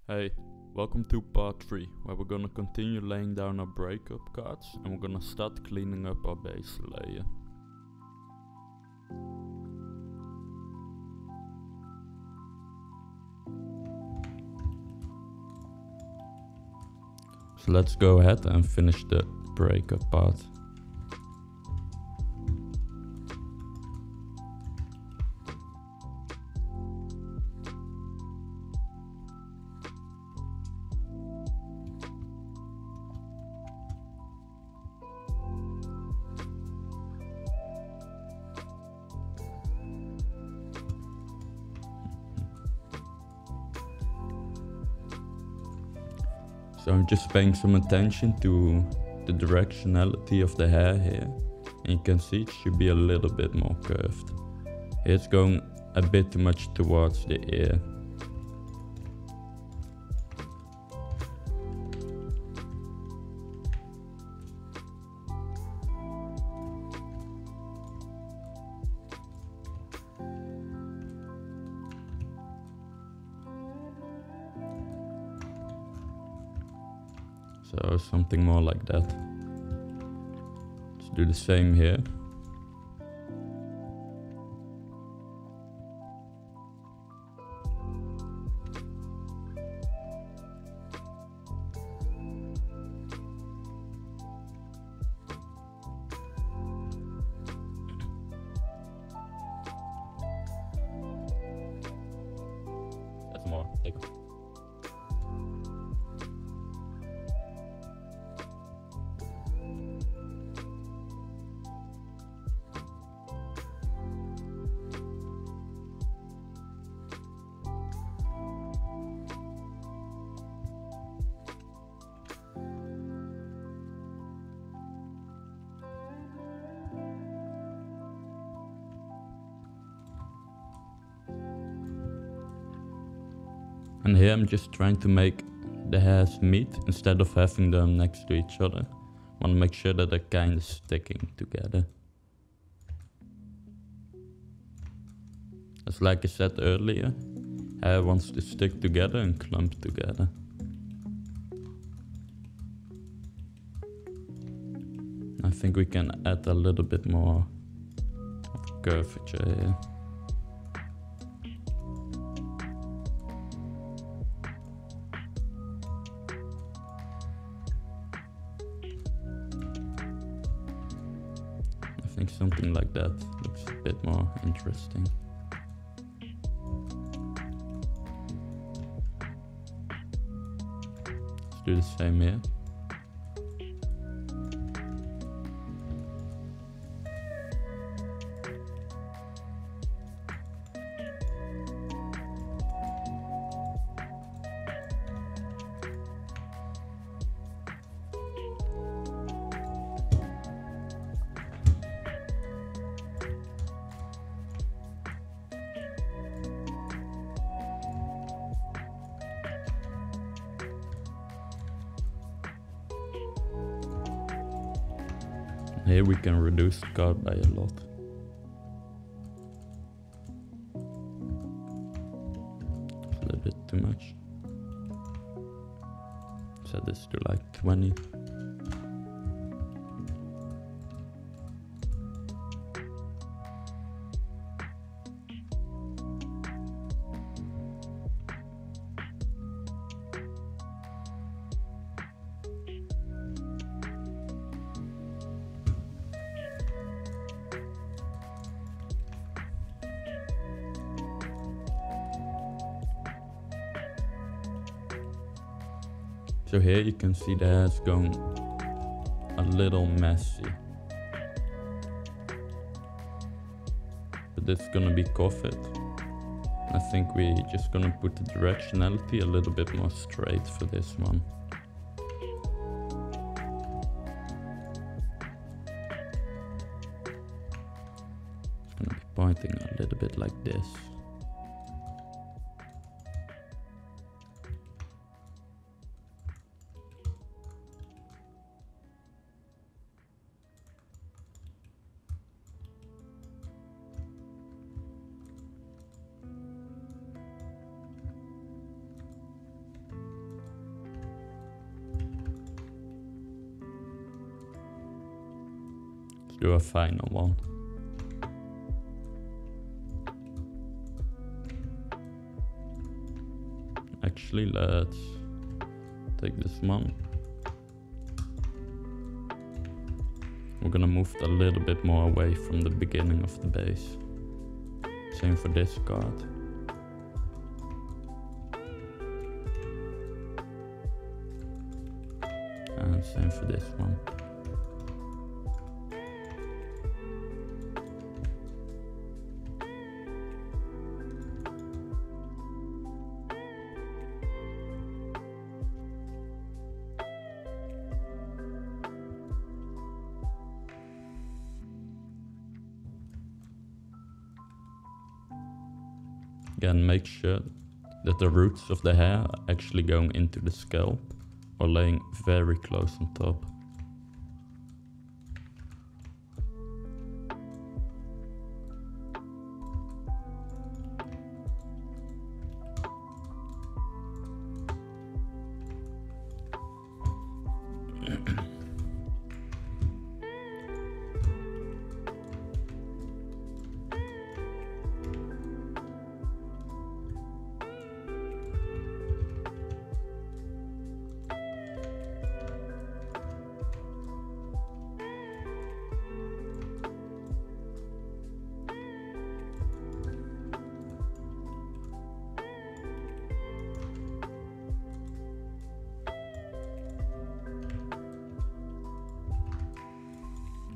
Hey, welcome to part 3, where we're gonna continue laying down our breakup cards and we're gonna start cleaning up our base layer. So let's go ahead and finish the breakup part. So I'm just paying some attention to the directionality of the hair here, and you can see it should be a little bit more curved. It's going a bit too much towards the ear. So something more like that. Let's do the same here. That's more. Take it. And here I'm just trying to make the hairs meet instead of having them next to each other. I want to make sure that they're kind of sticking together. As like I said earlier, hair wants to stick together and clump together. I think we can add a little bit more of curvature here. I think something like that looks a bit more interesting. Let's do the same here. Here we can reduce the card by a lot. It's a little bit too much. Set this to like 20. So here you can see the hair's going a little messy. But it's gonna be covered. I think we're just gonna put the directionality a little bit more straight for this one. It's gonna be pointing a little bit like this. do a final one. Actually, let's take this one. We're gonna move it a little bit more away from the beginning of the base. Same for this card. And same for this one. Again, make sure that the roots of the hair are actually going into the scalp or laying very close on top.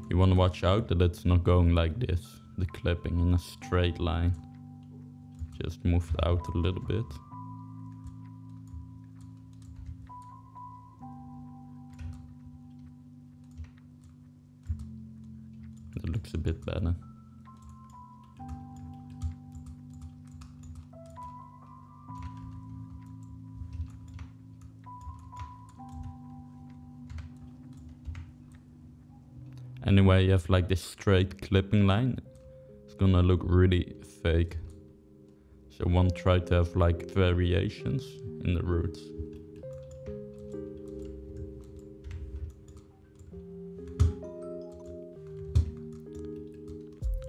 You want to watch out that it's not going like this, the clipping in a straight line. Just move it out a little bit. That looks a bit better. Anyway, you have like this straight clipping line. It's gonna look really fake. So one try to have like variations in the roots.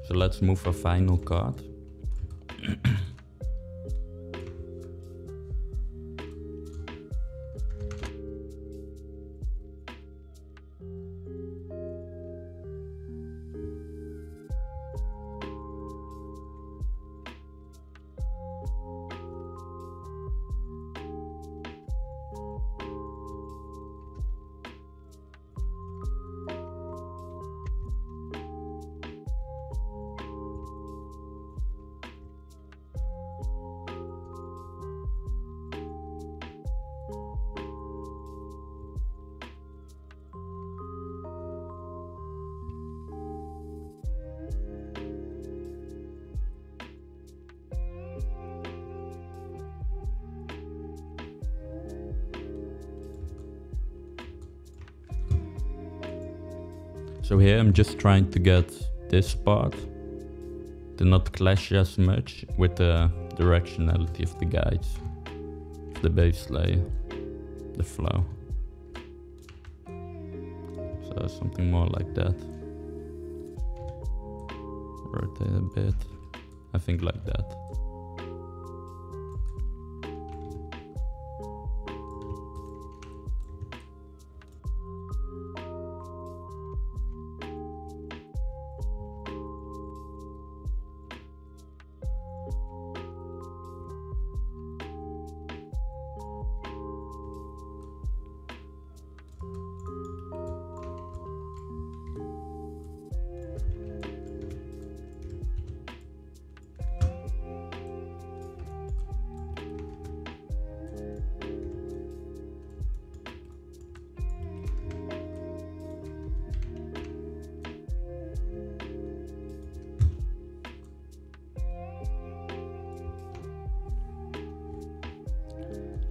So let's move a final card. So here I'm just trying to get this part to not clash as much with the directionality of the guides, the base layer, the flow. So something more like that. Rotate a bit, I think like that.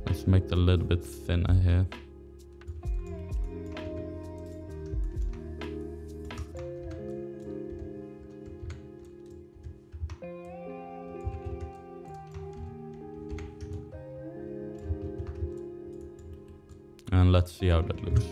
Let's make it a little bit thinner here. And let's see how that looks.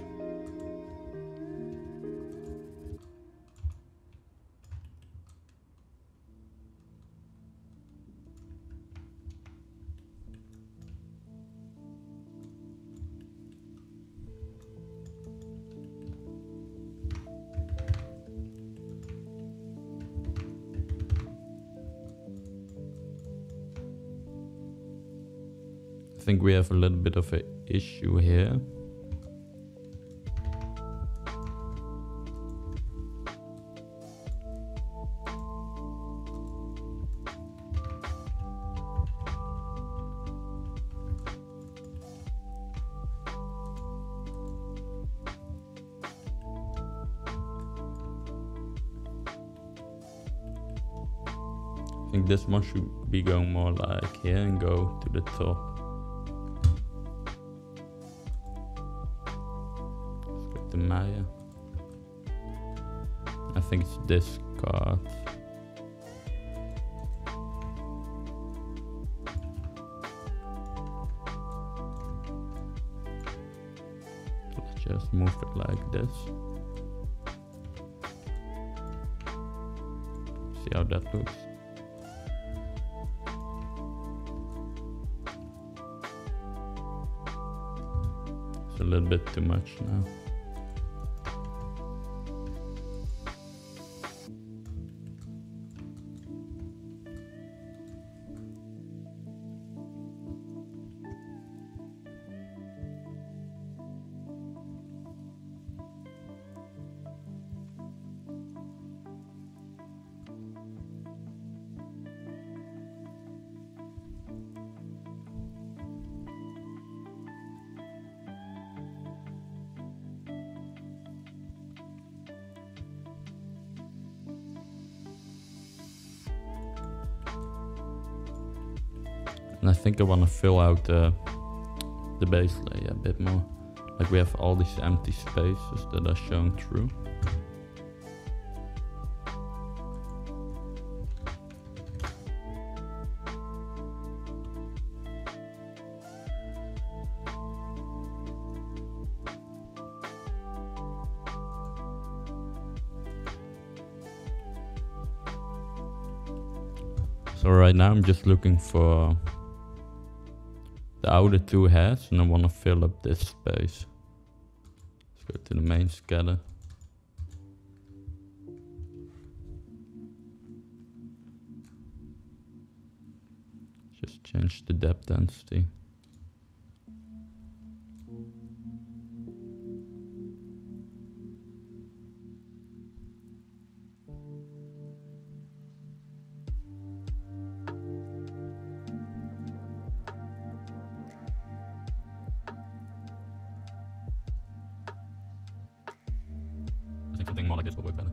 think we have a little bit of an issue here. I think this one should be going more like here and go to the top. Let's go to Maya. I think it's this card. Let's just move it like this. See how that looks. A little bit too much now. And I think I want to fill out the base layer a bit more. Like we have all these empty spaces that are shown through. So right now I'm just looking for the outer two heads and I want to fill up this space. Let's go to the main scatter. Just change the depth density. I think something more like this will work better.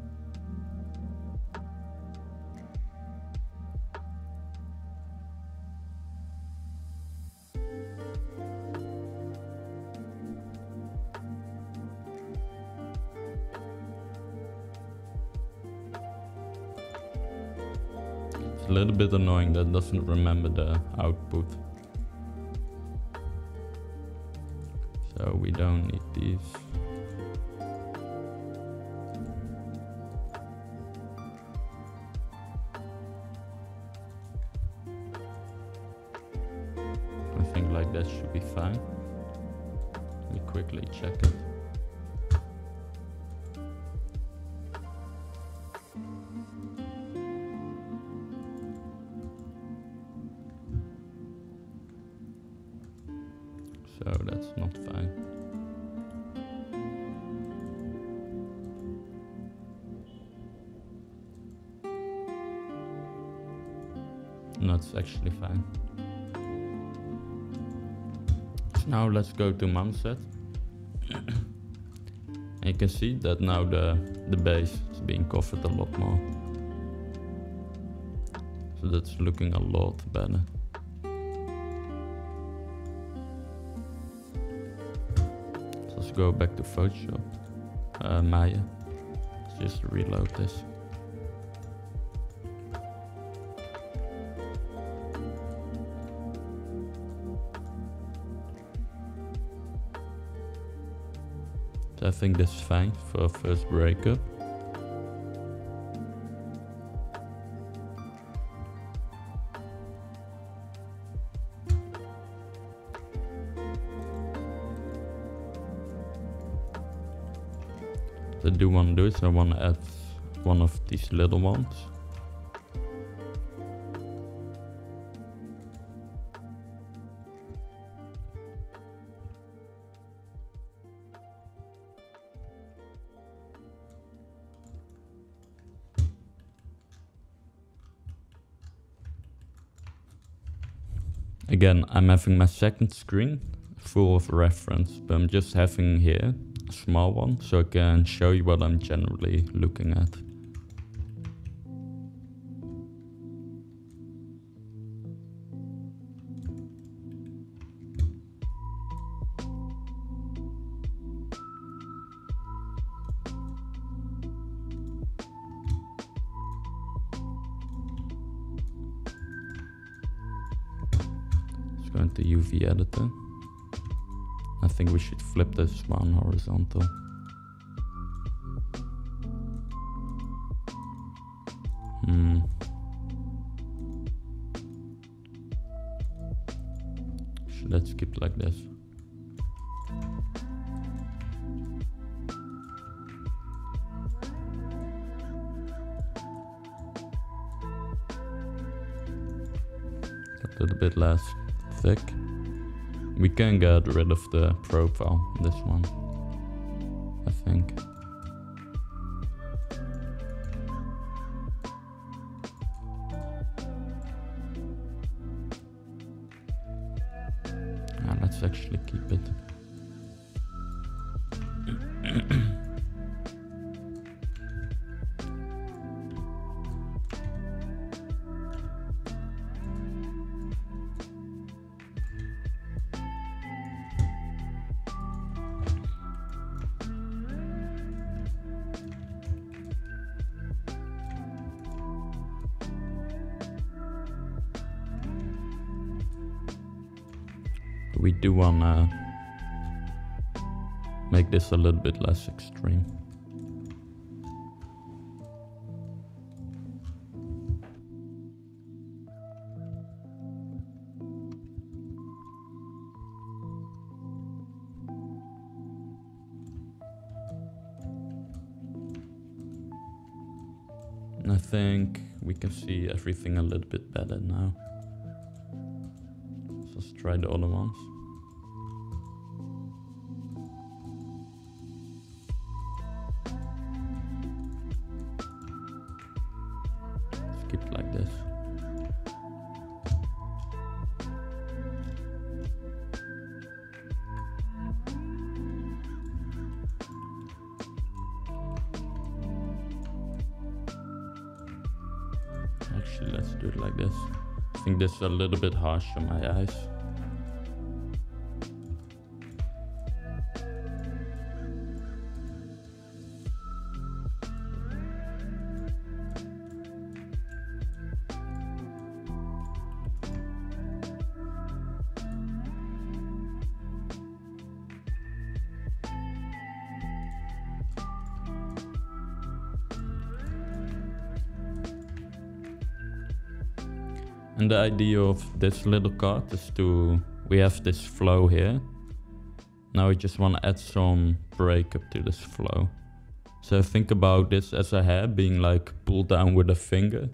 It's a little bit annoying that it doesn't remember the output. So we don't need these. I think like that should be fine. Let me quickly check it. So that's not fine. No, it's actually fine. So now let's go to Mumset. And you can see that now the base is being covered a lot more. So that's looking a lot better. Let's go back to Photoshop, Maya. Let's just reload this. So I think this is fine for our first breakup. What I do want to do is I want to add one of these little ones. Again, I'm having my second screen full of reference, but I'm just having here a small one so I can show you what I'm generally looking at. Go into UV editor. I think we should flip this one horizontal. Let's keep it like this. A little bit less thick. We can get rid of the profile, this one, I think. Let's actually keep it. We do wanna make this a little bit less extreme. And I think we can see everything a little bit better now. Let's try the other ones. Let's keep it like this. Actually, let's do it like this. I think this is a little bit harsh on my eyes. And the idea of this little card is we have this flow here. Now we just want to add some breakup to this flow. So think about this as a hair being like pulled down with a finger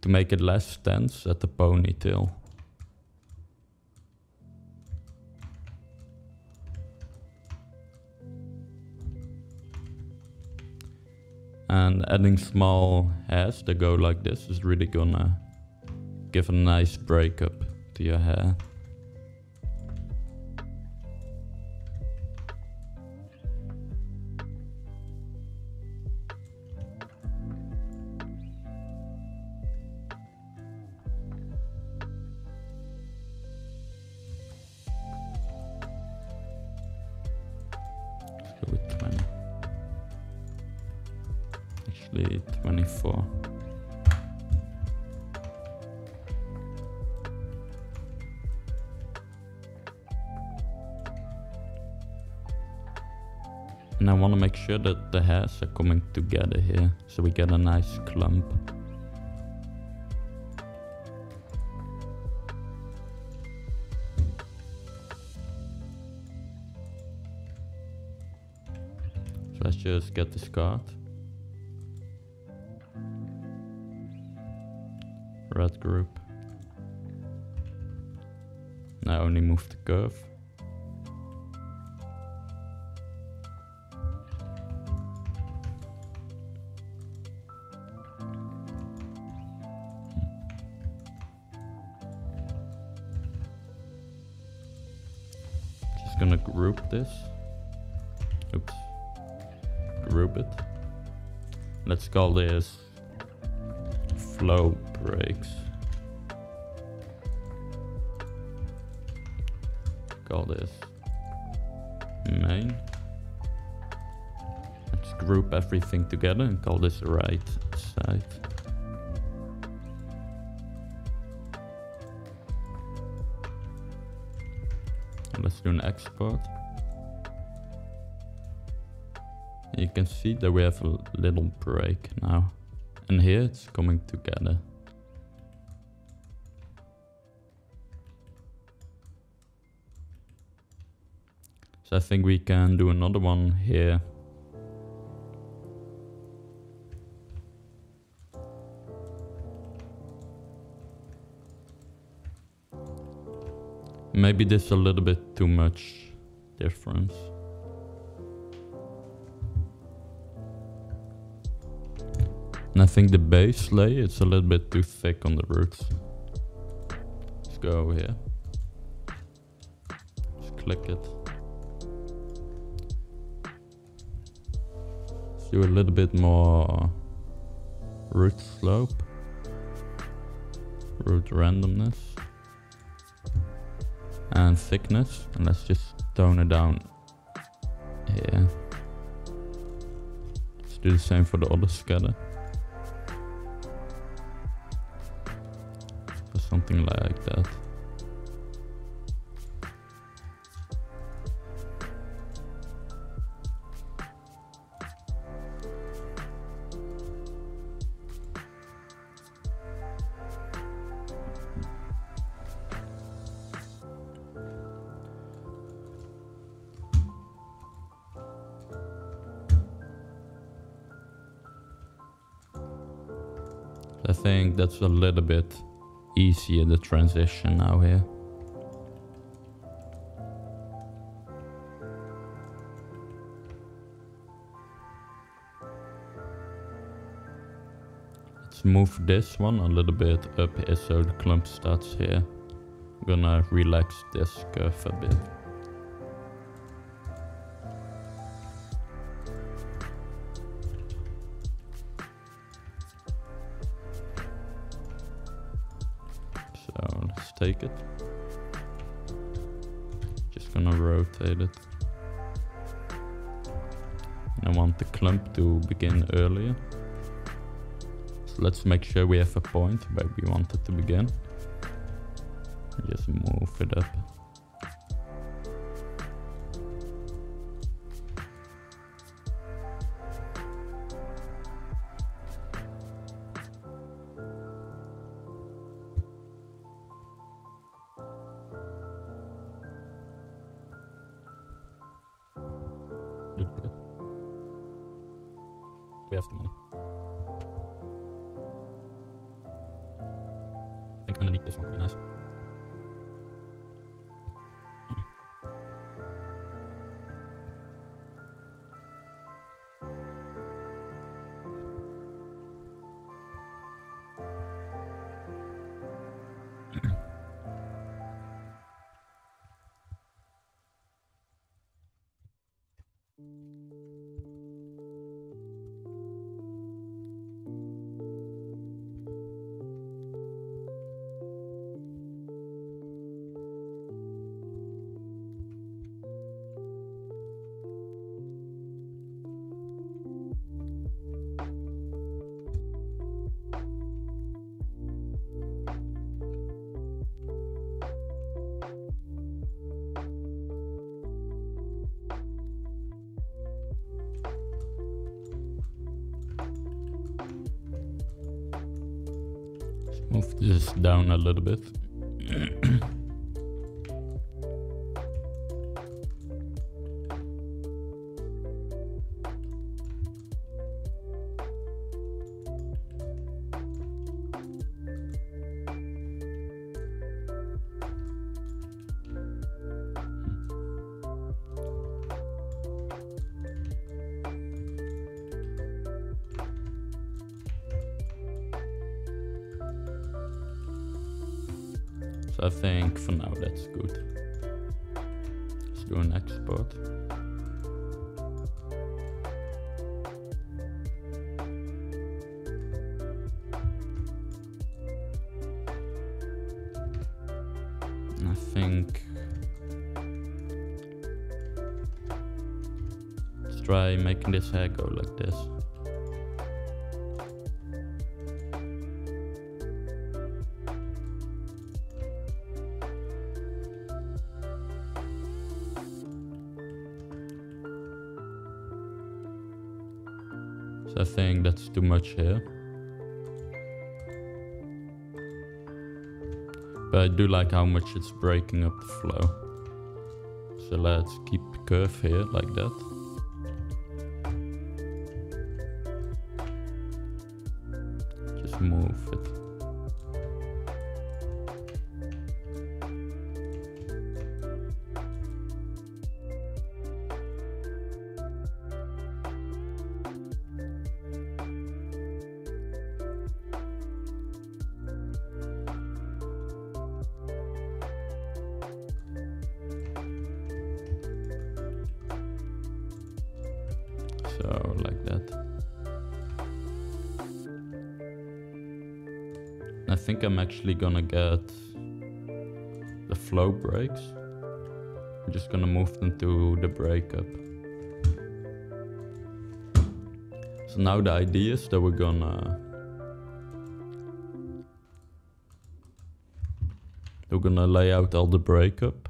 to make it less tense at the ponytail. And adding small hairs that go like this is really gonna give a nice breakup to your hair. Let's go with 20. Actually 24. And I want to make sure that the hairs are coming together here, so we get a nice clump. So let's just get this card. Red group. Now only move the curve. just gonna group this. Oops. Group it. Let's call this flow breaks. Call this main. Let's group everything together and call this right side. Let's do an export. You can see that we have a little break now. And here it's coming together. So I think we can do another one here. Maybe this is a little bit too much difference. And I think the base layer is a little bit too thick on the roots. Let's go over here. Just click it. Let's do a little bit more root slope. Root randomness. And thickness. And let's just tone it down here. Let's do the same for the other scatter. Something like that. I think that's a little bit easier, the transition now here. Let's move this one a little bit up here so the clump starts here. I'm gonna relax this curve a bit. So let's take it. Just gonna rotate it. And I want the clump to begin earlier. So let's make sure we have a point where we want it to begin. Just move it up. We have the money. I think underneath this one would be nice. Move this down a little bit. So I think for now that's good. Let's do an export. I think let's try making this hair go like this. So I think that's too much here. But I do like how much it's breaking up the flow. So let's keep the curve here like that. Just move it. So like that. I think I'm actually gonna get the flow breaks. I'm just gonna move them to the breakup. So now the idea is that we're gonna lay out all the breakup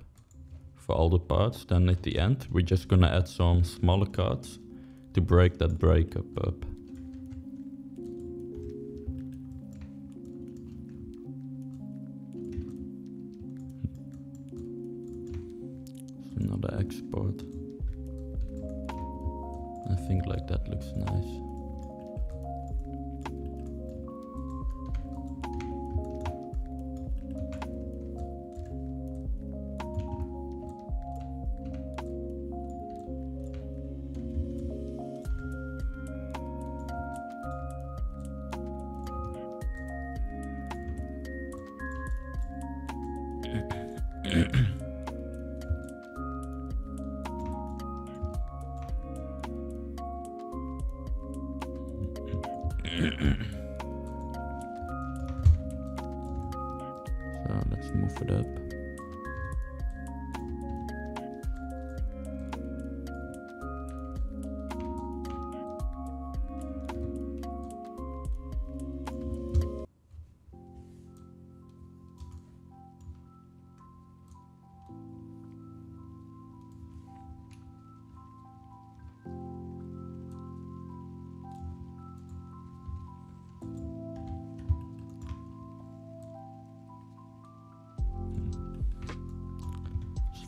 for all the parts. Then at the end we're just gonna add some smaller cards to break that breakup up. Another export. I think like that looks nice. So let's move it up.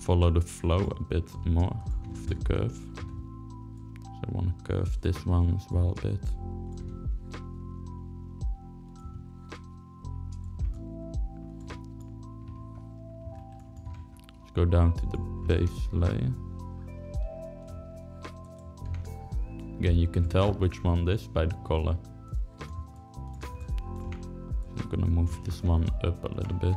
Follow the flow a bit more of the curve. So I want to curve this one as well a bit. Let's go down to the base layer. Again, you can tell which one this is by the color. So I'm gonna move this one up a little bit.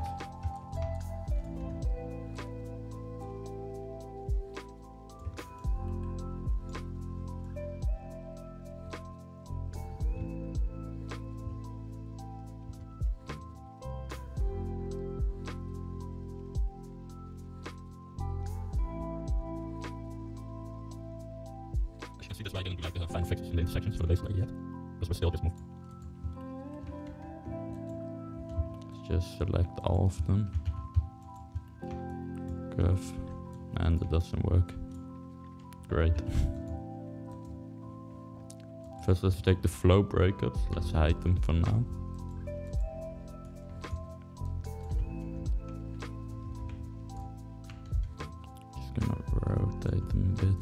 See, that's why I didn't do like the fine fixes in the intersections for the base layer yet, because we're still just moving. Let's just select all of them. Curve, and it doesn't work. Great. First, let's take the flow breakups. Let's hide them for now. Just gonna rotate them a bit.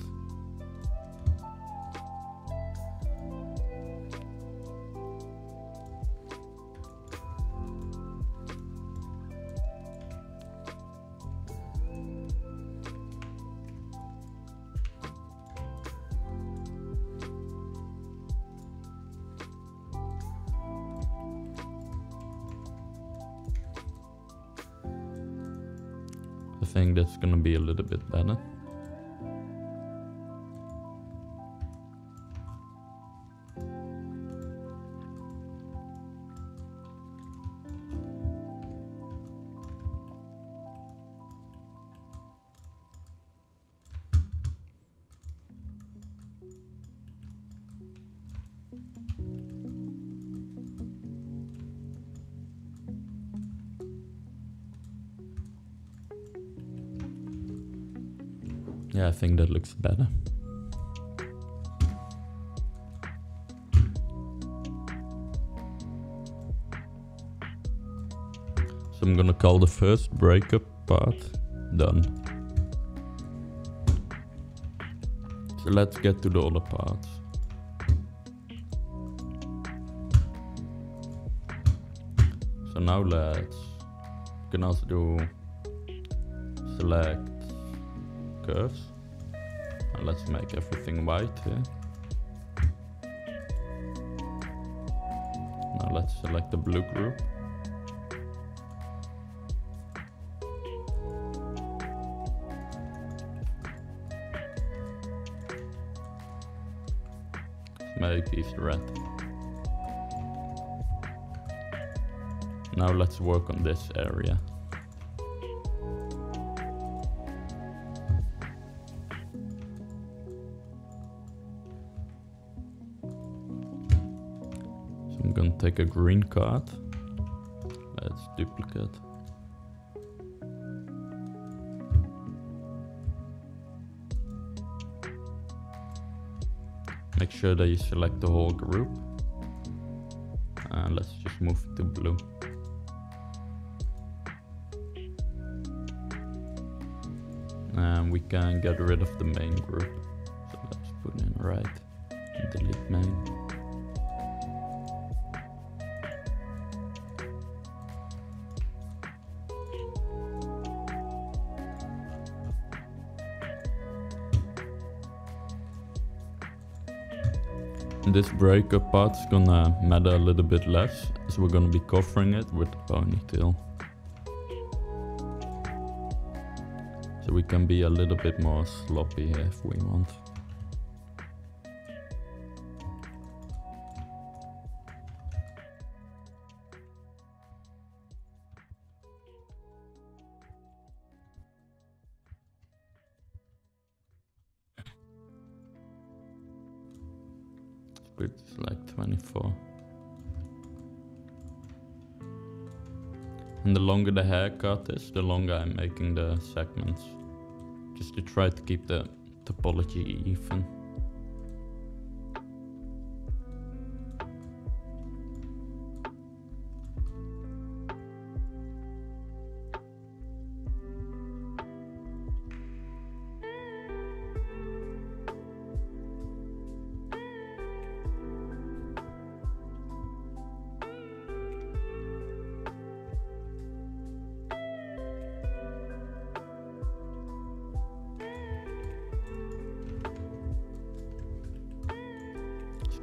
I think that's gonna be a little bit better. Yeah, I think that looks better. So I'm gonna call the first breakup part done. So let's get to the other parts. So now we can also do select curves. And let's make everything white here. Now let's select the blue group. Make these red. Now let's work on this area. So I'm gonna take a green card. Let's duplicate. Make sure that you select the whole group. And let's just move to blue. And we can get rid of the main group. So let's put in right and delete main. This breakup part is gonna matter a little bit less, as we're gonna be covering it with the ponytail. So we can be a little bit more sloppy here if we want. It's like 24. And the longer the haircut is, the longer I'm making the segments. Just to try to keep the topology even.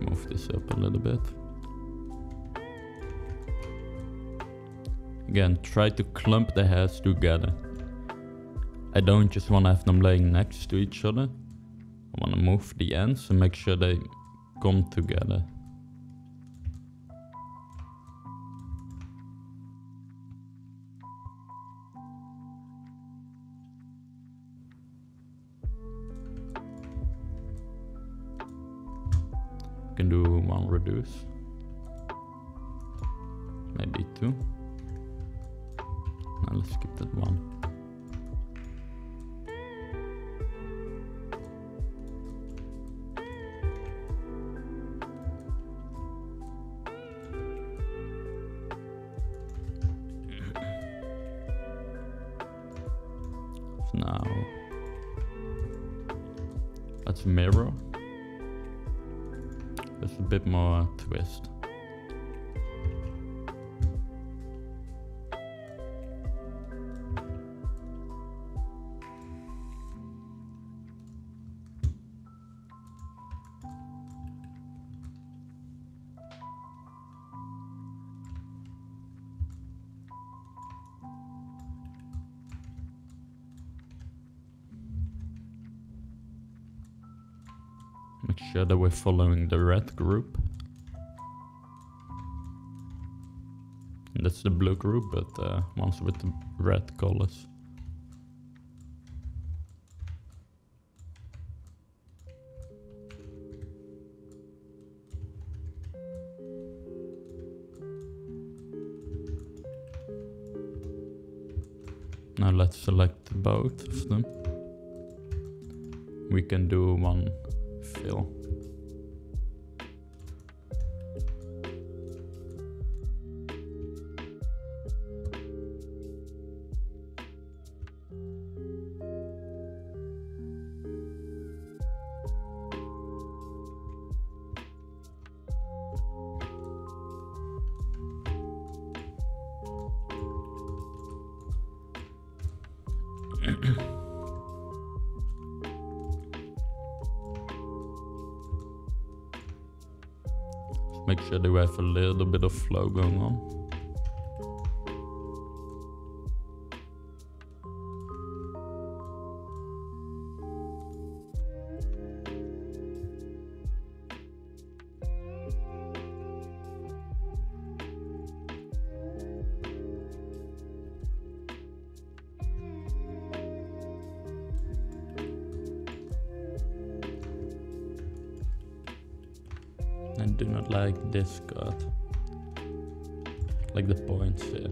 Move this up a little bit. Again, try to clump the hairs together. I don't just want to have them laying next to each other. I want to move the ends and make sure they come together. Can do one reduce, maybe two. Now let's skip that one. So now let's mirror. There's a bit more twist. Make sure that we're following the red group. And that's the blue group, but ones with the red colors. Now let's select both of them. we can do one fill. Make sure that we have a little bit of flow going on. I do not like this cut, like the points here.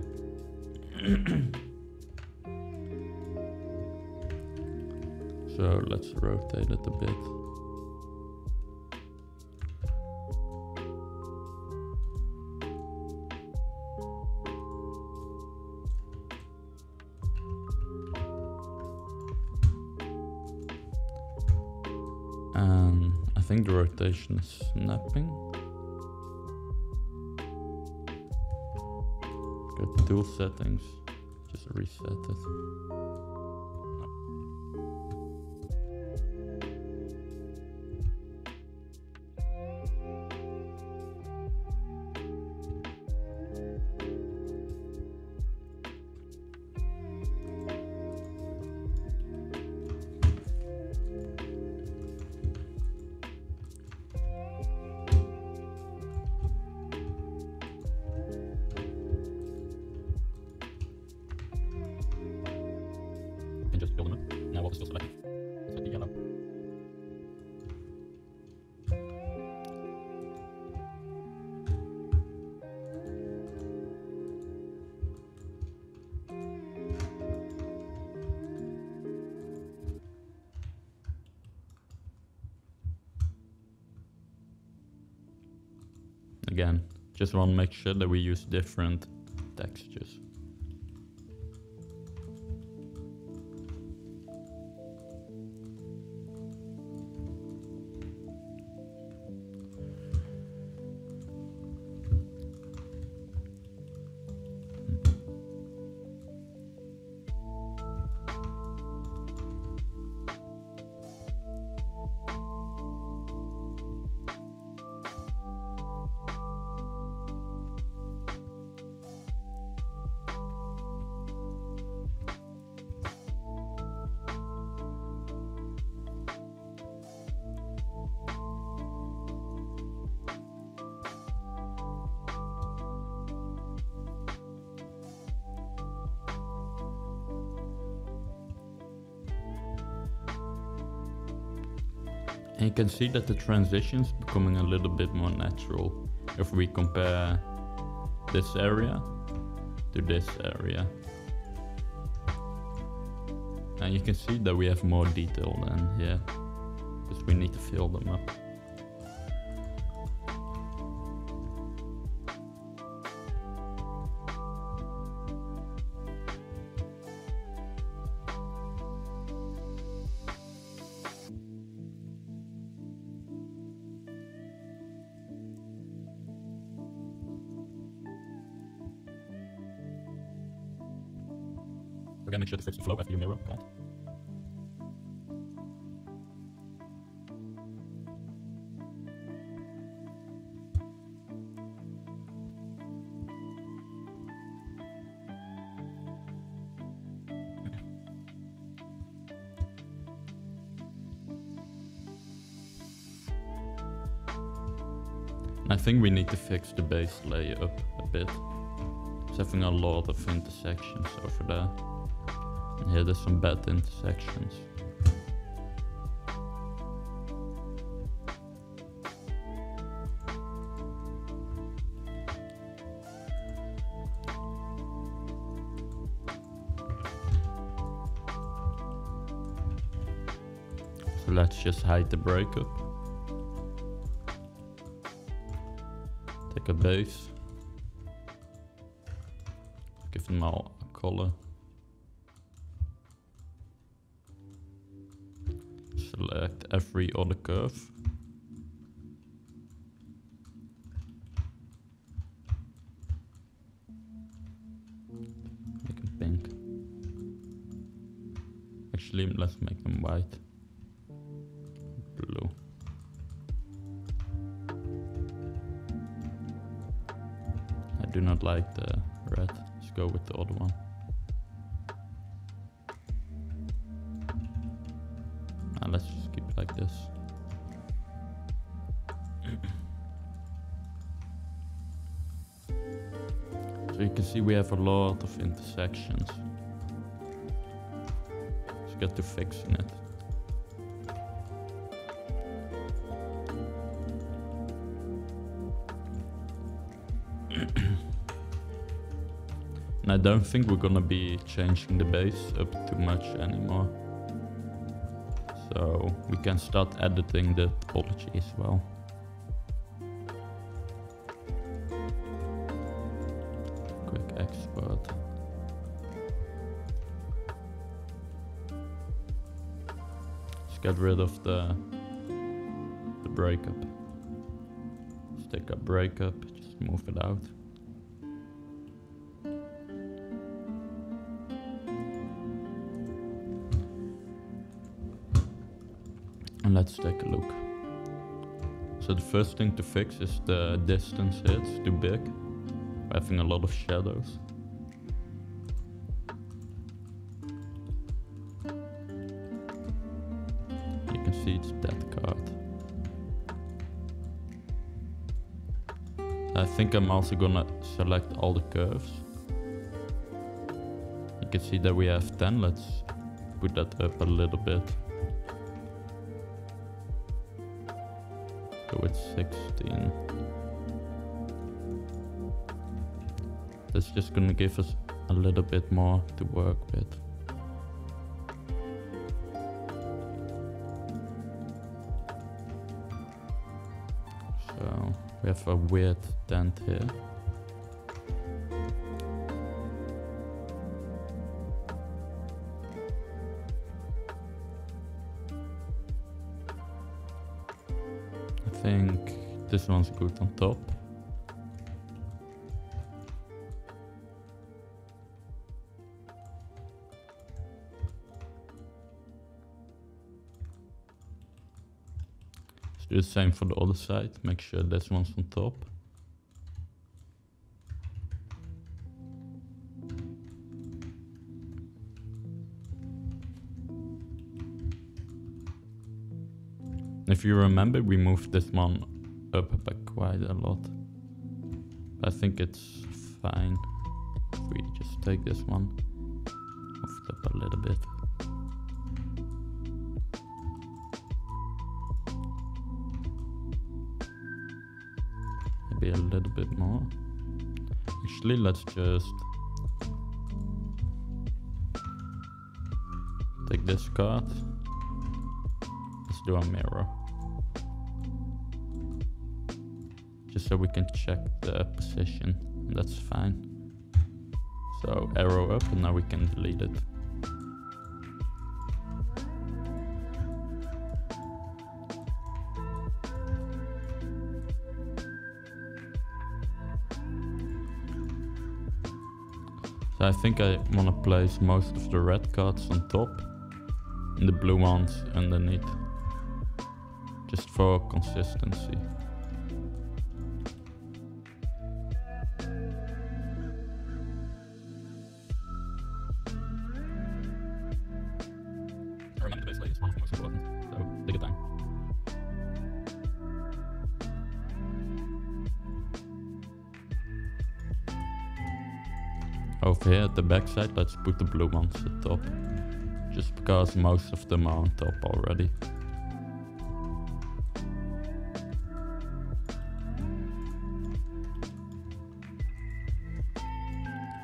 So let's rotate it a bit. And I think the rotation is snapping. Go to tool settings, just reset it. Just fill them up. Now what was still selected? Let's put the yellow. Again, just want to make sure that we use different textures. And you can see that the transition's becoming a little bit more natural if we compare this area to this area. And you can see that we have more detail than here, because we need to fill them up. Again, make sure to fix the flow after you mirror point. I think we need to fix the base layer up a bit. It's having a lot of intersections over there. And here there's some bad intersections. So let's just hide the breakup. Take a base. Give them all a color. Select every other curve. Make them pink. Actually, let's make them white. Blue. I do not like the red. Let's go with the other one. Let's just keep it like this. So you can see we have a lot of intersections. Let's get to fixing it. And I don't think we're gonna be changing the base up too much anymore. So we can start editing the topology as well. Quick export. Let's get rid of the breakup. Let's take a breakup, just move it out. And let's take a look. So the first thing to fix is the distance here. It's too big. We're having a lot of shadows. You can see it's that card. I think I'm also gonna select all the curves. You can see that we have 10. Let's put that up a little bit. Go with 16. That's just gonna give us a little bit more to work with. So we have a weird dent here. I think this one's good on top. Let's do the same for the other side. Make sure this one's on top. If you remember, we moved this one up by quite a lot. I think it's fine if we just take this one, move it up a little bit. Maybe a little bit more. Actually, let's just take this card. Let's do a mirror. Just so we can check the position, and that's fine. So arrow up, and now we can delete it. So I think I want to place most of the red cards on top and the blue ones underneath, just for consistency. Remember, basically, it's one of the most important, so take your time. Over here at the back side, let's put the blue ones at the top, just because most of them are on top already.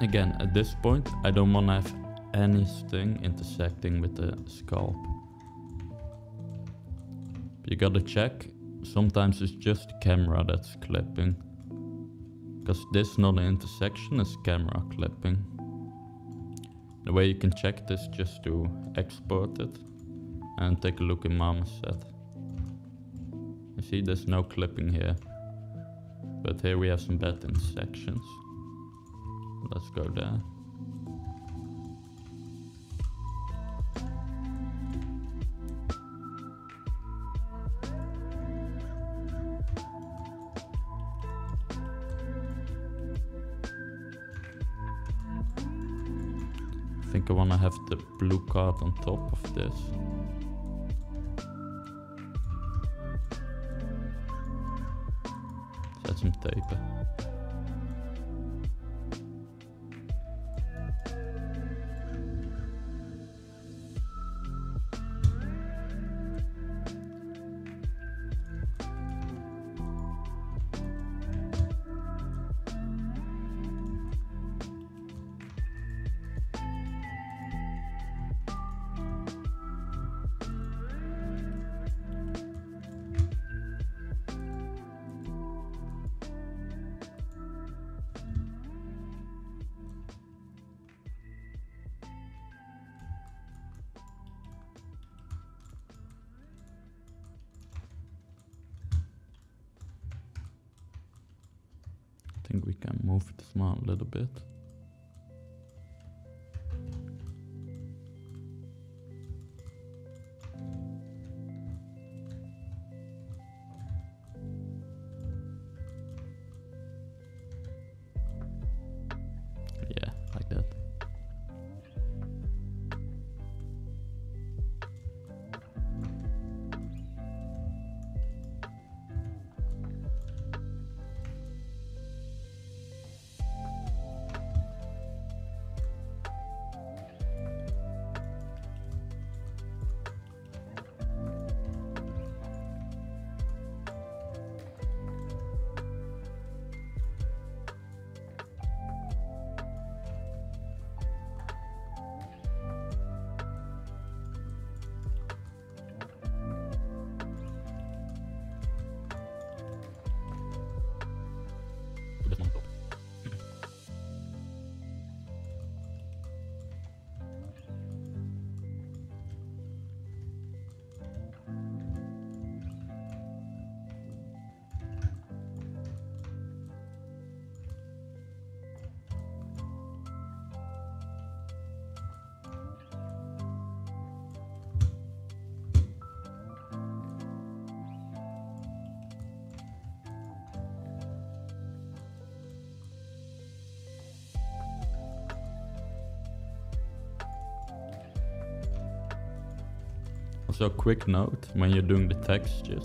Again, at this point, I don't want to have anything intersecting with the scalp. You gotta check. Sometimes it's just the camera that's clipping. Because this is not an intersection, it's camera clipping. The way you can check this is just to export it and take a look in Mama set. You see there's no clipping here. But here we have some bad intersections. Let's go there. I think I want to have the blue card on top of this. Let's add some tape. I think we can move this now a little bit. Yeah, like that. Also, a quick note, when you're doing the textures,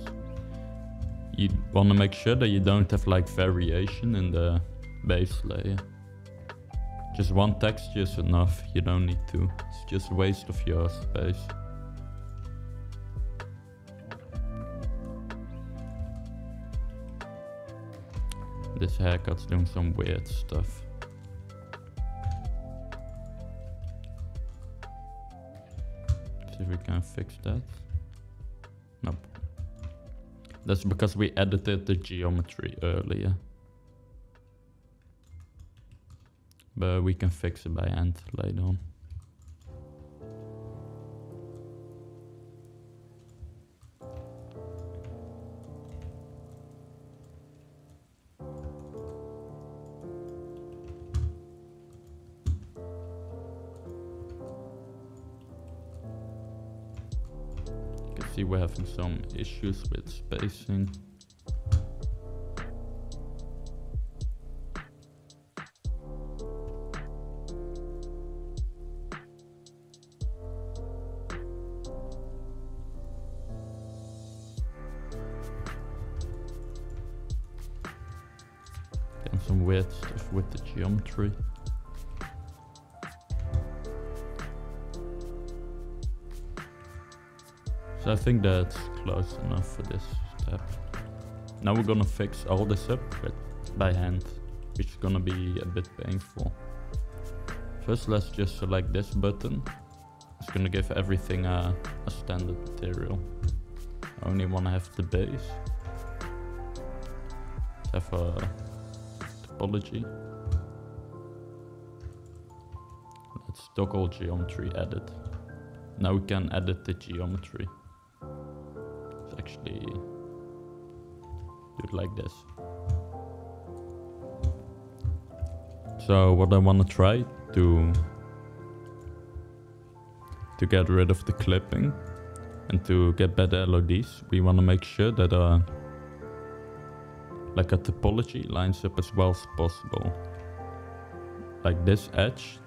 you want to make sure that you don't have like variation in the base layer. Just one texture is enough, you don't need to. It's just a waste of your space. This haircut's doing some weird stuff. See if we can fix that. Nope. That's because we edited the geometry earlier. But we can fix it by hand later on. See, we're having some issues with spacing. Getting some weird stuff with the geometry. So I think that's close enough for this step. Now we're gonna fix all this up by hand, which is gonna be a bit painful. First, let's just select this button. It's gonna give everything a standard material. I only want to have the base. Let's have a topology. Let's toggle geometry edit. Now we can edit the geometry. Let's actually do it like this. So what I want to try to get rid of the clipping and to get better LODs, we want to make sure that like a topology lines up as well as possible. Like this edge,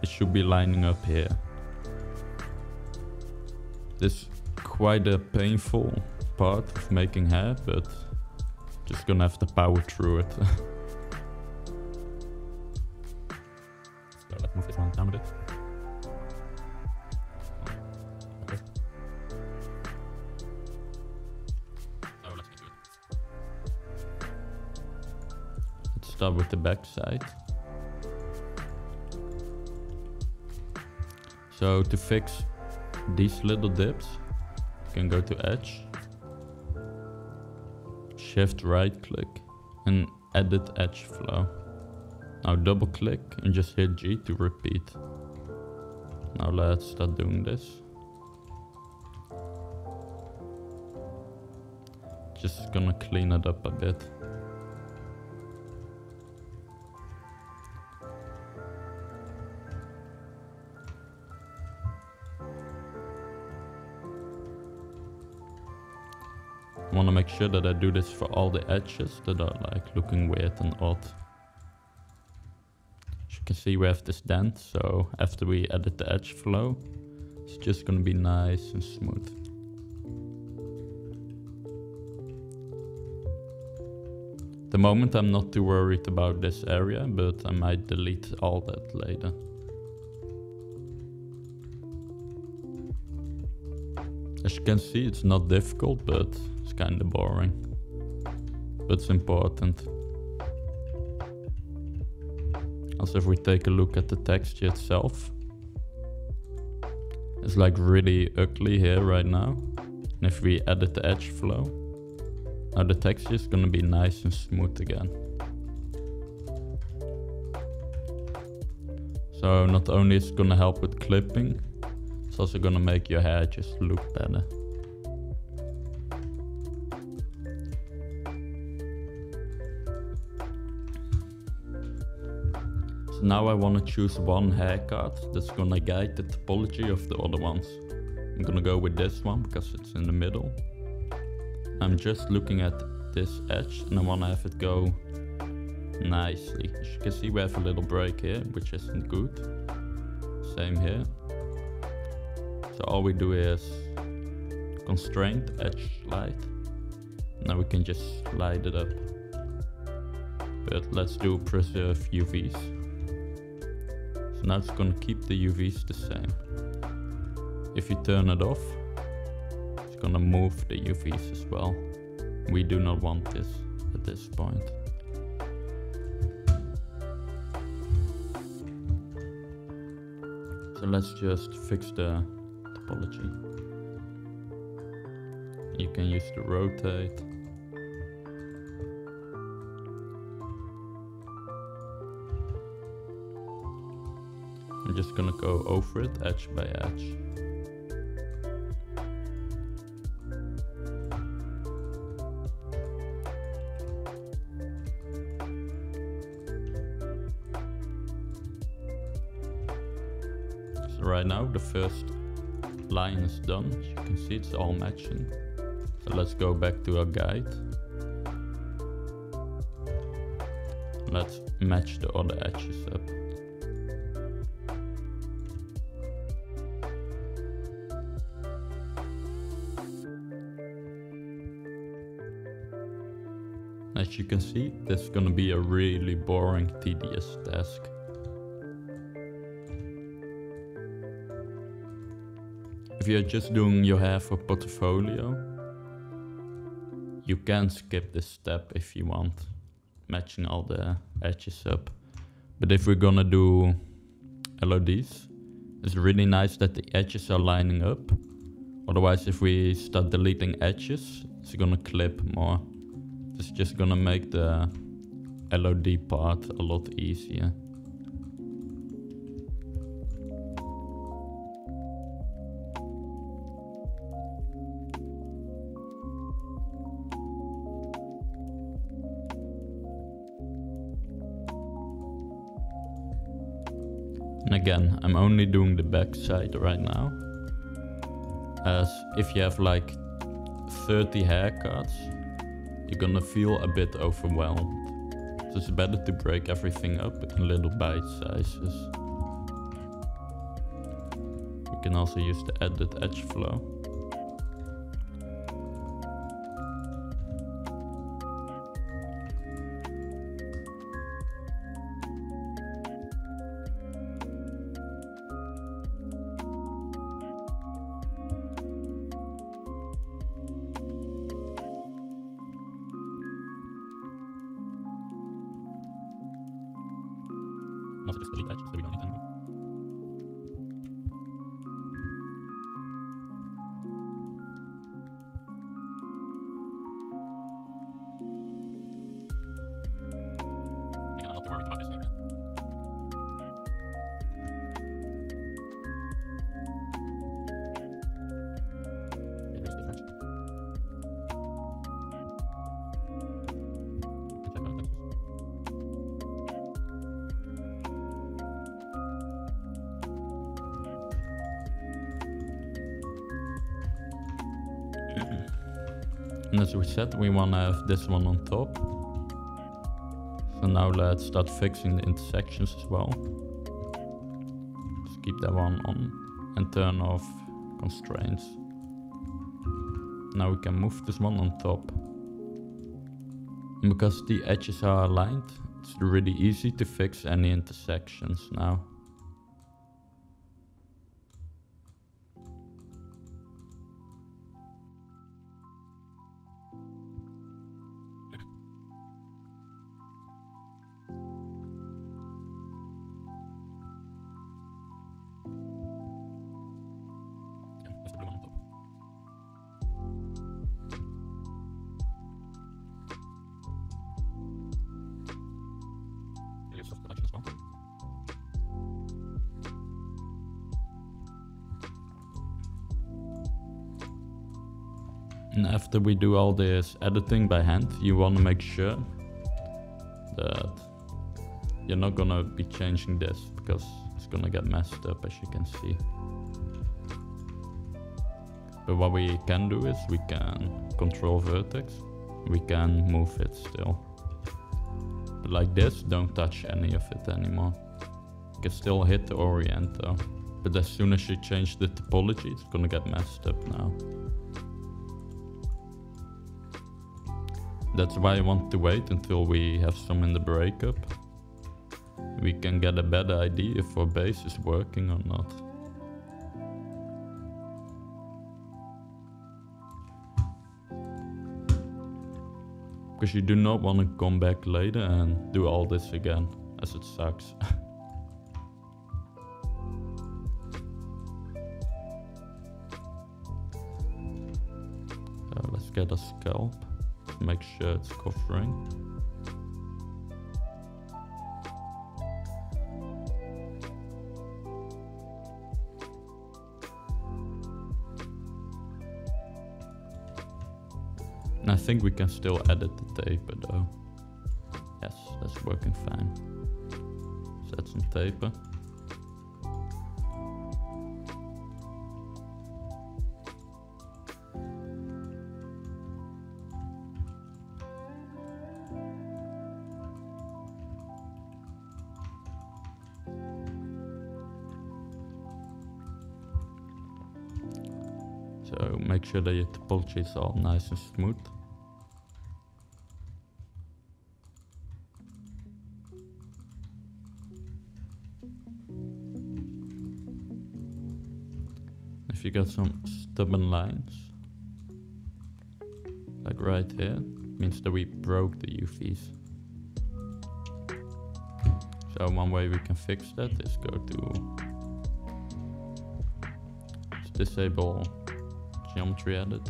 it should be lining up here. This is quite a painful part of making hair, but just gonna have to power through it. So let's move this one down a bit. Okay. So let's do it. Let's start with the back side. So to fix these little dips, you can go to Edge, Shift right click and edit Edge flow. Now double click and just hit G to repeat. Now let's start doing this. Just gonna clean it up a bit. I want to make sure that I do this for all the edges that are like looking weird and odd. As you can see, we have this dent, so after we edit the edge flow, it's just going to be nice and smooth. At the moment I'm not too worried about this area, but I might delete all that later. As you can see, it's not difficult, but it's kind of boring. But it's important. Also, if we take a look at the texture itself, it's like really ugly here right now. And if we edit the edge flow, now the texture is gonna be nice and smooth again. So not only is it gonna help with clipping, it's also gonna make your hair just look better. So now I wanna choose one haircut that's gonna guide the topology of the other ones. I'm gonna go with this one because it's in the middle. I'm just looking at this edge and I wanna have it go nicely. As you can see, we have a little break here, which isn't good. Same here. So all we do is constraint edge light. Now we can just light it up. But let's do preserve UVs. So now it's gonna keep the UVs the same. If you turn it off, it's gonna move the UVs as well. We do not want this at this point. So let's just fix the topology. You can use the rotate. I'm just gonna go over it edge by edge. So right now the first line is done. As you can see, it's all matching. So let's go back to our guide. Let's match the other edges up. As you can see, this is gonna be a really boring, tedious task. If you're just doing your hair for portfolio, you can skip this step if you want, matching all the edges up. But if we're gonna do LODs, it's really nice that the edges are lining up Otherwise, if we start deleting edges, it's gonna clip more. It's just gonna make the LOD part a lot easier. And again, I'm only doing the back side right now, as if you have like 30 haircuts, you're gonna feel a bit overwhelmed. So it's better to break everything up in little bite sizes. You can also use the edit edge flow. Also just delete edges so we don't need anymore. Again, I'm not too worried about this either. Yeah, here's the edge. Check out textures. And as we said, we want to have this one on top. So now let's start fixing the intersections as well. Just keep that one on and turn off constraints. Now we can move this one on top. And because the edges are aligned, it's really easy to fix any intersections now. And after we do all this editing by hand, you want to make sure that you're not gonna be changing this, because it's gonna get messed up, as you can see. But what we can do is we can control vertex, we can move it still. But like this, don't touch any of it anymore. You can still hit the orient though, but as soon as you change the topology, it's gonna get messed up now. That's why I want to wait until we have some in the breakup. We can get a better idea if our base is working or not. Because you do not want to come back later and do all this again, as it sucks. So let's get a scalp. Make sure it's covering. And I think we can still edit the taper though. Yes, that's working fine. Set some taper. So make sure that your topology is all nice and smooth. If you got some stubborn lines, like right here, means that we broke the UVs. So one way we can fix that is go to disable geometry edit.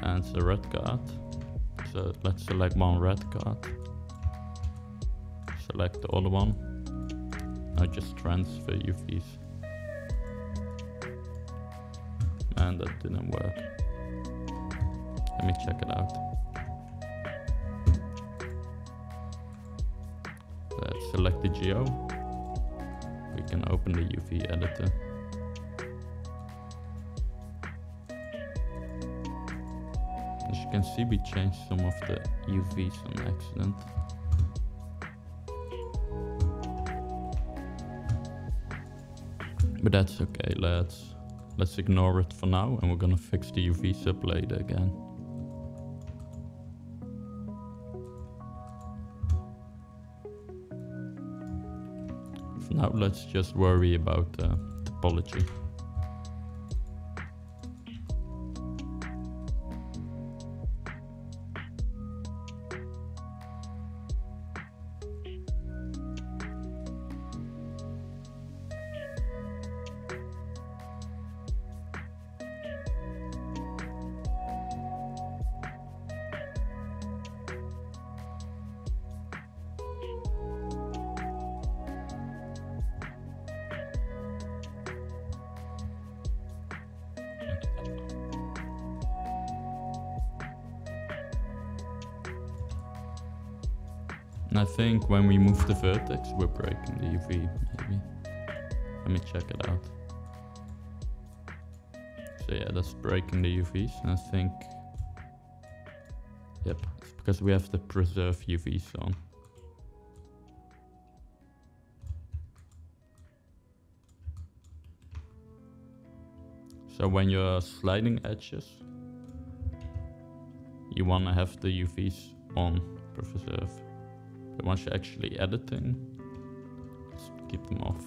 And it's a red card. So let's select one red card. Select the other one. Now just transfer UVs. And that didn't work. Let me check it out. Let's select the geo. We can open the UV editor. As you can see, we changed some of the UVs on accident. But that's okay, let's ignore it for now, and we're gonna fix the UVs up later again. For now, let's just worry about topology. And I think when we move the vertex, we're breaking the UV, maybe. Let me check it out. So yeah, that's breaking the UVs, and I think... Yep, it's because we have the preserve UVs on. So when you're sliding edges, you want to have the UVs on preserve. But once you're actually editing, just keep them off.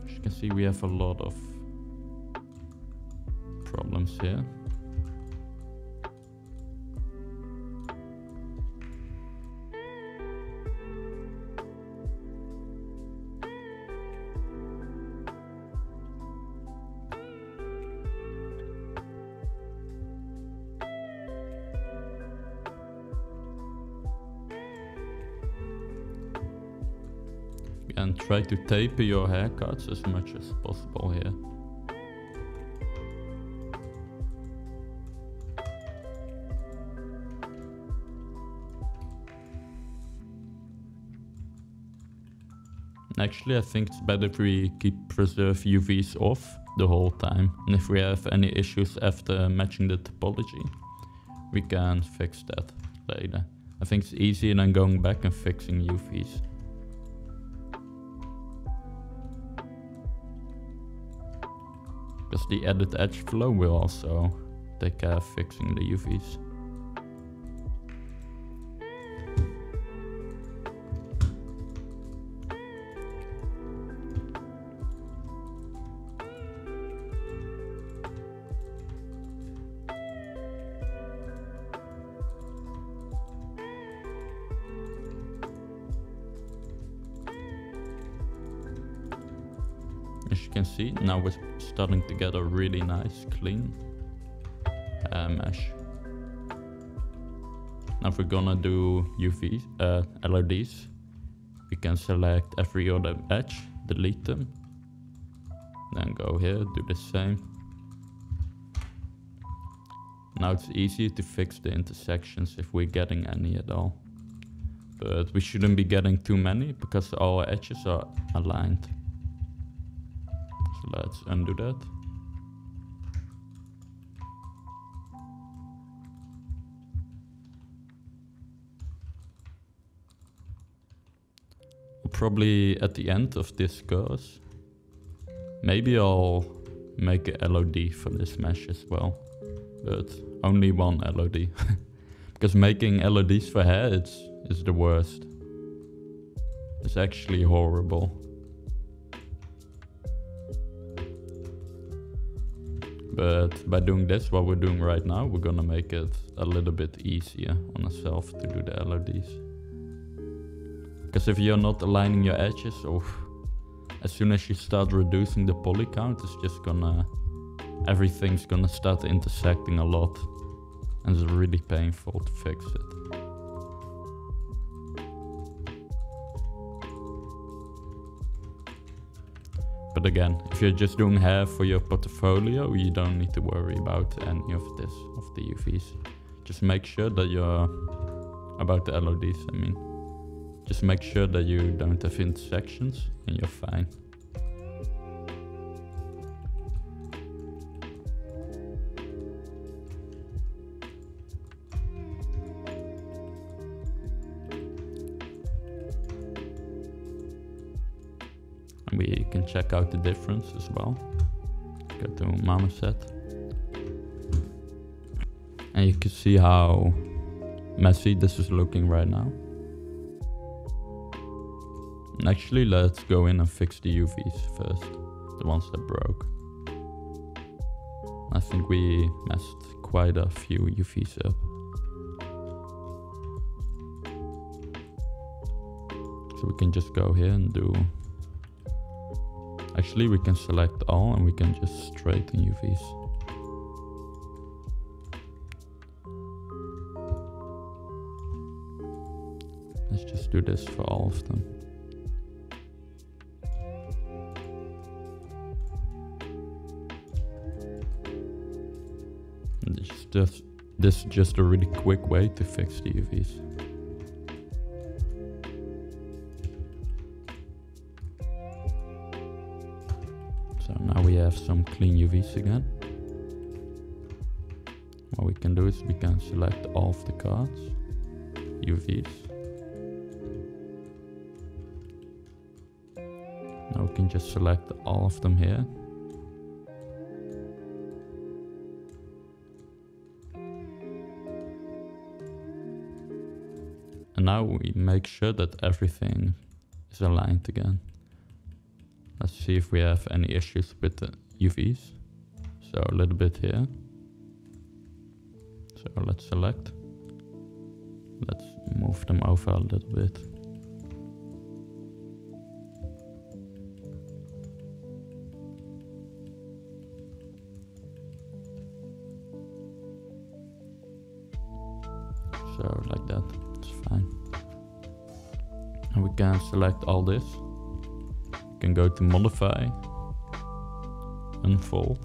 As you can see, we have a lot of problems here. And try to taper your haircuts as much as possible here. Actually, I think it's better if we keep preserve UVs off the whole time. And if we have any issues after matching the topology, we can fix that later. I think it's easier than going back and fixing UVs. Because the edit edge flow will also take care of fixing the UVs. As you can see, now we're starting to get a really nice, clean mesh. Now if we're gonna do UV LODs, we can select every other edge, delete them, then go here, do the same. Now it's easier to fix the intersections if we're getting any at all. But we shouldn't be getting too many because our edges are aligned. Let's undo that. Probably at the end of this course, maybe I'll make a LOD for this mesh as well, but only one LOD. Because making LODs for hair is the worst. It's actually horrible. But by doing this, what we're doing right now, we're gonna make it a little bit easier on ourselves to do the LODs. Because if you're not aligning your edges, as soon as you start reducing the poly count, it's just gonna, everything's gonna start intersecting a lot. And it's really painful to fix it. But again, if you're just doing hair for your portfolio, you don't need to worry about any of this, of the UVs. Just make sure that you're, about the LODs, I mean. Just make sure that you don't have intersections and you're fine. And we can check out the difference as well. Go to Marmoset. And you can see how messy this is looking right now. And actually, let's go in and fix the UVs first, the ones that broke. I think we messed quite a few UVs up. So we can just go here and do... Actually, we can select all and we can just straighten UVs. Let's just do this for all of them. This is just a really quick way to fix the UVs. So now we have some clean UVs again. What we can do is we can select all of the cards, UVs. Now we can just select all of them here. And now we make sure that everything is aligned again. Let's see if we have any issues with the UVs. So a little bit here. So let's select. Let's move them over a little bit. So like that, it's fine. And we can select all this. We can go to modify, unfold,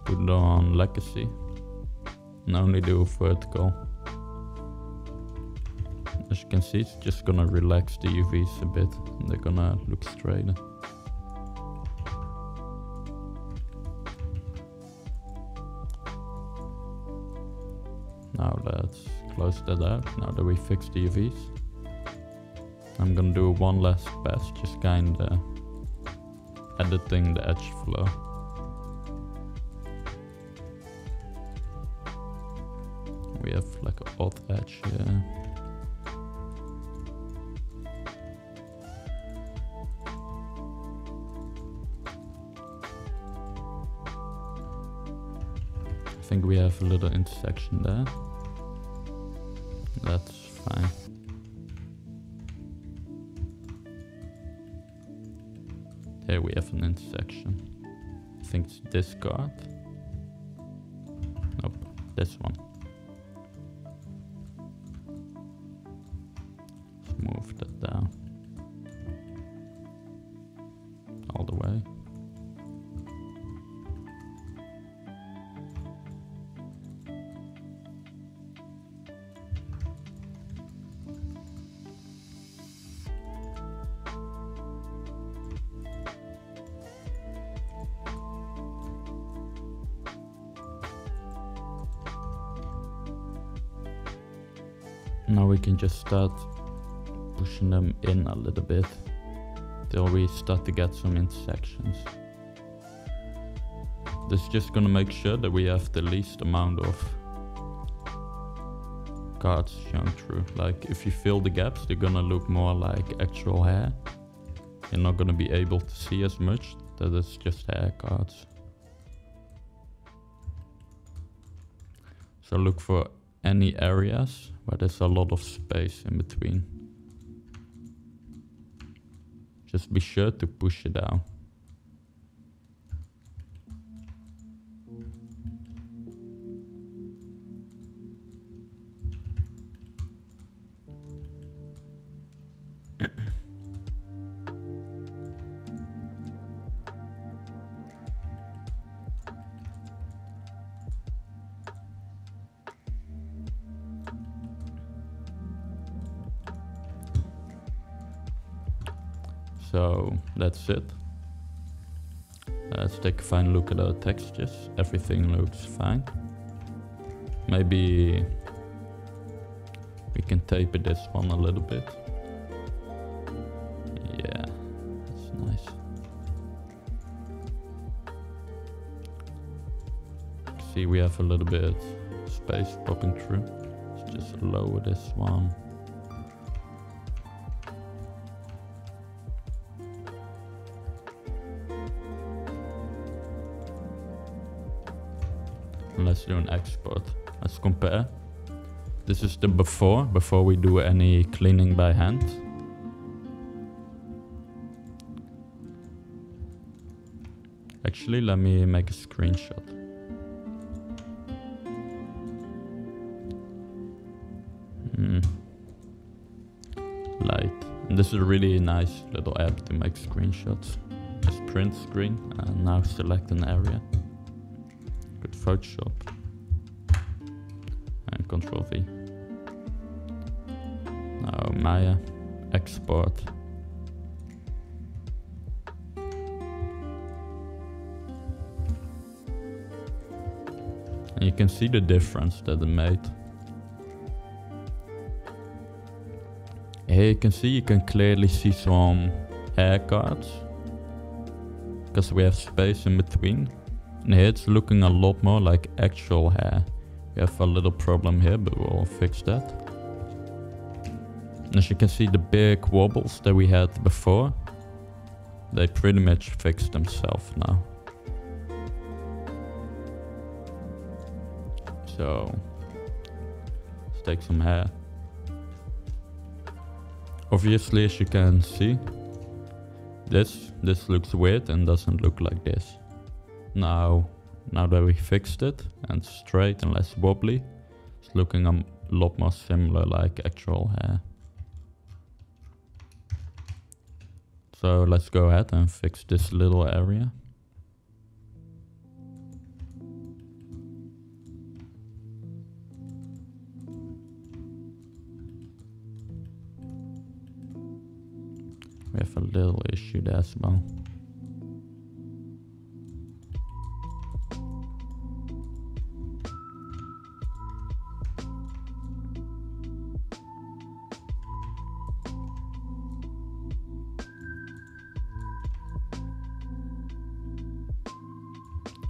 put it on legacy, and only do vertical. As you can see, it's just gonna relax the UVs a bit, and they're gonna look straighter. Now let's close that out, now that we fixed the UVs. I'm gonna do one last pass, just kinda editing the edge flow. We have like an odd edge here. I think we have a little intersection there. That's fine. Here we have an intersection. I think it's this card. Nope, this one. Let's move that down. All the way. Now we can just start pushing them in a little bit till we start to get some intersections. This is just gonna make sure that we have the least amount of cards shown through. Like if you fill the gaps, they're gonna look more like actual hair. You're not gonna be able to see as much that it's just hair cards. So look for any areas where there's a lot of space in between. Just be sure to push it down. So that's it. Let's take a fine look at our textures. Everything looks fine. Maybe we can taper this one a little bit. Yeah, that's nice. See, we have a little bit space popping through. Let's just lower this one. Let's do an export. Let's compare. This is the before we do any cleaning by hand. Actually, let me make a screenshot. Light. And this is a really nice little app to make screenshots. Just print screen and now select an area. Good Photoshop. And Control V. Now Maya, export. And you can see the difference that it made. Here you can clearly see some hair cards. Because we have space in between. And here it's looking a lot more like actual hair. We have a little problem here, but we'll fix that. As you can see, the big wobbles that we had before, they pretty much fixed themselves now. So, let's take some hair. Obviously, as you can see, this looks weird and doesn't look like this. Now that we fixed it and straight and less wobbly, it's looking a lot more similar like actual hair. So let's go ahead and fix this little area. We have a little issue there as well.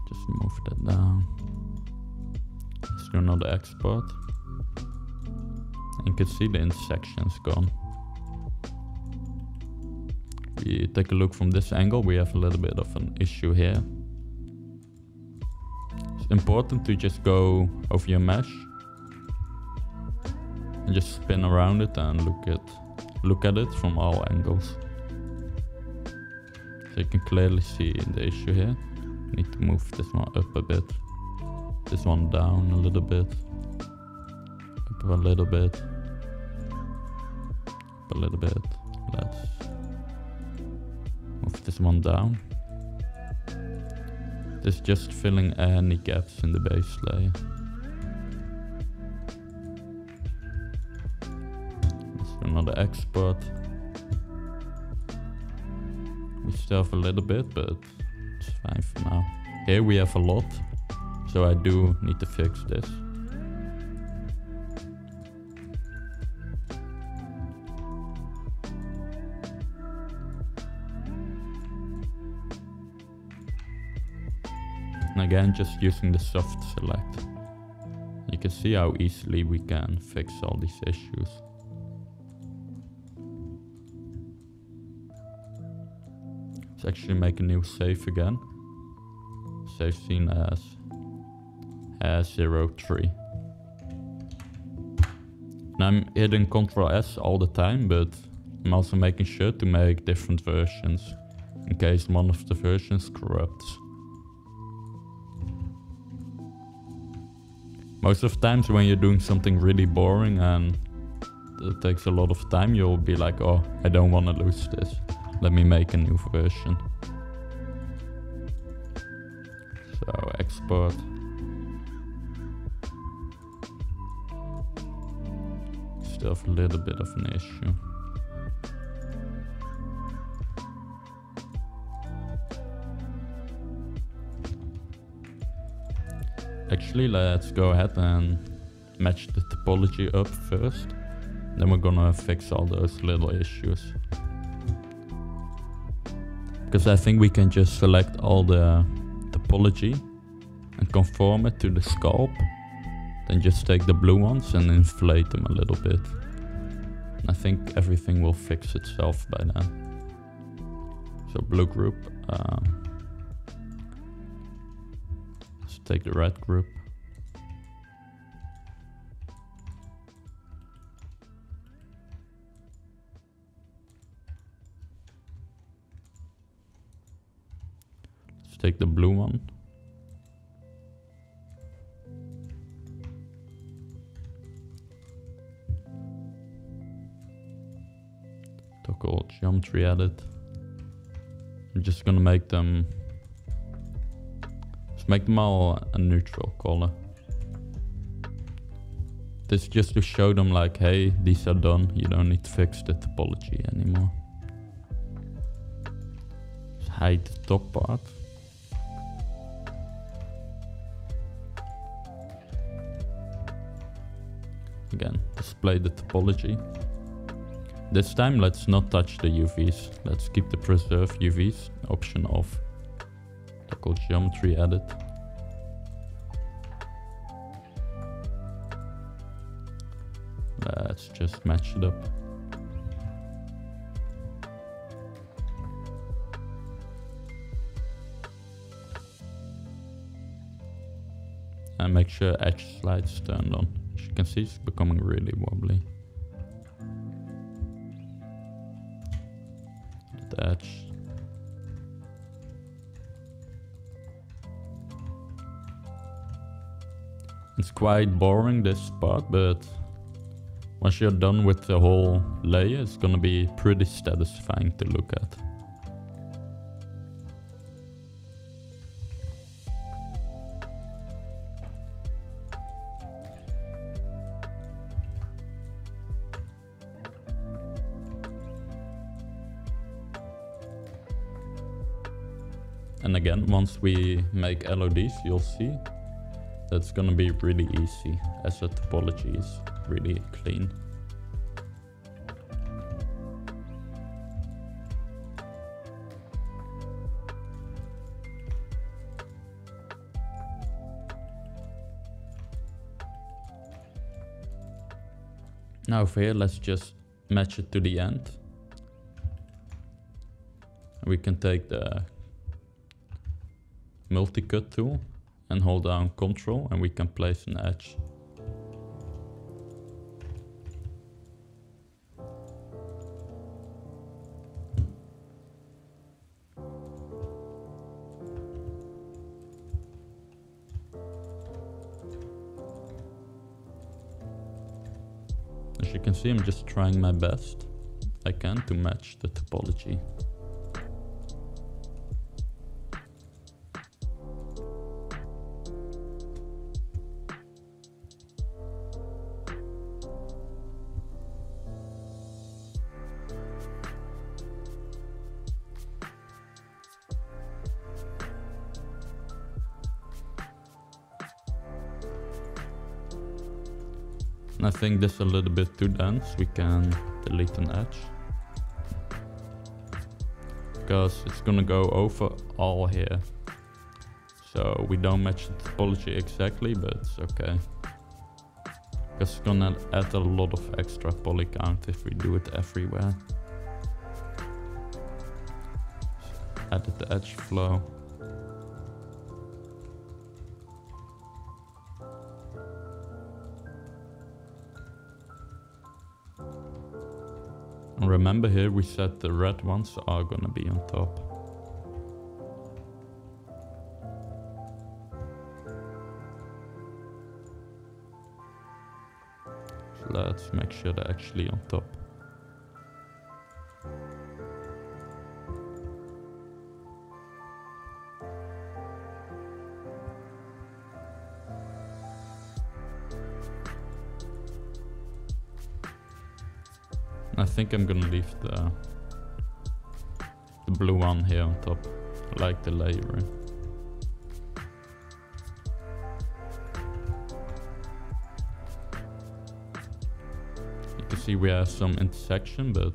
Just move that down. Let's do another export. And you can see the intersection's gone. We take a look from this angle, we have a little bit of an issue here. It's important to just go over your mesh and just spin around it and look at it from all angles. So you can clearly see the issue here. Need to move this one up a bit, this one down a little bit, up a little bit, up a little bit. Let's move this one down. This is just filling any gaps in the base layer. Let's do another export. We still have a little bit, but it's fine for now. Here we have a lot, so I do need to fix this. And again, just using the soft select. You can see how easily we can fix all these issues. Let's actually make a new save again. Save scene as 03. And I'm hitting Ctrl S all the time, but I'm also making sure to make different versions in case one of the versions corrupts. Most of the times when you're doing something really boring and it takes a lot of time, you'll be like, oh, I don't want to lose this. Let me make a new version. So export. Still have a little bit of an issue. Actually, let's go ahead and match the topology up first. Then we're gonna fix all those little issues. Because I think we can just select all the topology and conform it to the sculpt. Then just take the blue ones and inflate them a little bit. I think everything will fix itself by then. So blue group. Let's take the red group. Let's take the blue one. Toggle geometry edit. I'm just gonna make them, just make them all a neutral color. This is just to show them like, hey, these are done. You don't need to fix the topology anymore. Just hide the top part. Again, display the topology. This time let's not touch the UVs. Let's keep the preserve UVs option off. Toggle geometry edit. Let's just match it up. And make sure edge slides turned on. As you can see, it's becoming really wobbly. The edge. It's quite boring, this part, but once you're done with the whole layer, it's gonna be pretty satisfying to look at. And again, once we make LODs, you'll see that's gonna be really easy, as the topology is really clean. Now over here, let's just match it to the end. We can take the multi-cut tool and hold down Ctrl and we can place an edge. As you can see, I'm just trying my best I can to match the topology. And I think this is a little bit too dense. We can delete an edge. Because it's gonna go over all here. So we don't match the topology exactly, but it's okay. Because it's gonna add a lot of extra poly count if we do it everywhere. Edit the edge flow. Remember here we said the red ones are gonna be on top. So let's make sure they're actually on top. I think I'm gonna leave the blue one here on top. I like the layering. You can see we have some intersection, but it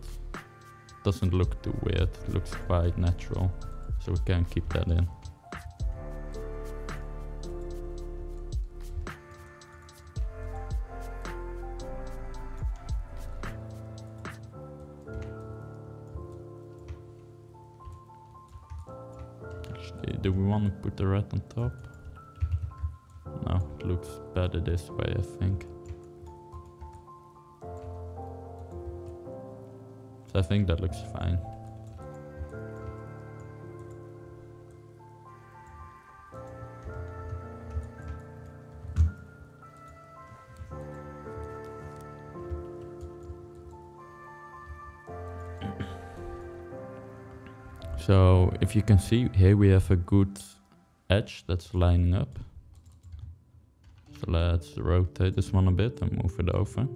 doesn't look too weird. It looks quite natural, so we can keep that in. Do we want to put the red on top? No, it looks better this way, I think. So I think that looks fine. So if you can see here we have a good edge that's lining up. So let's rotate this one a bit and move it over.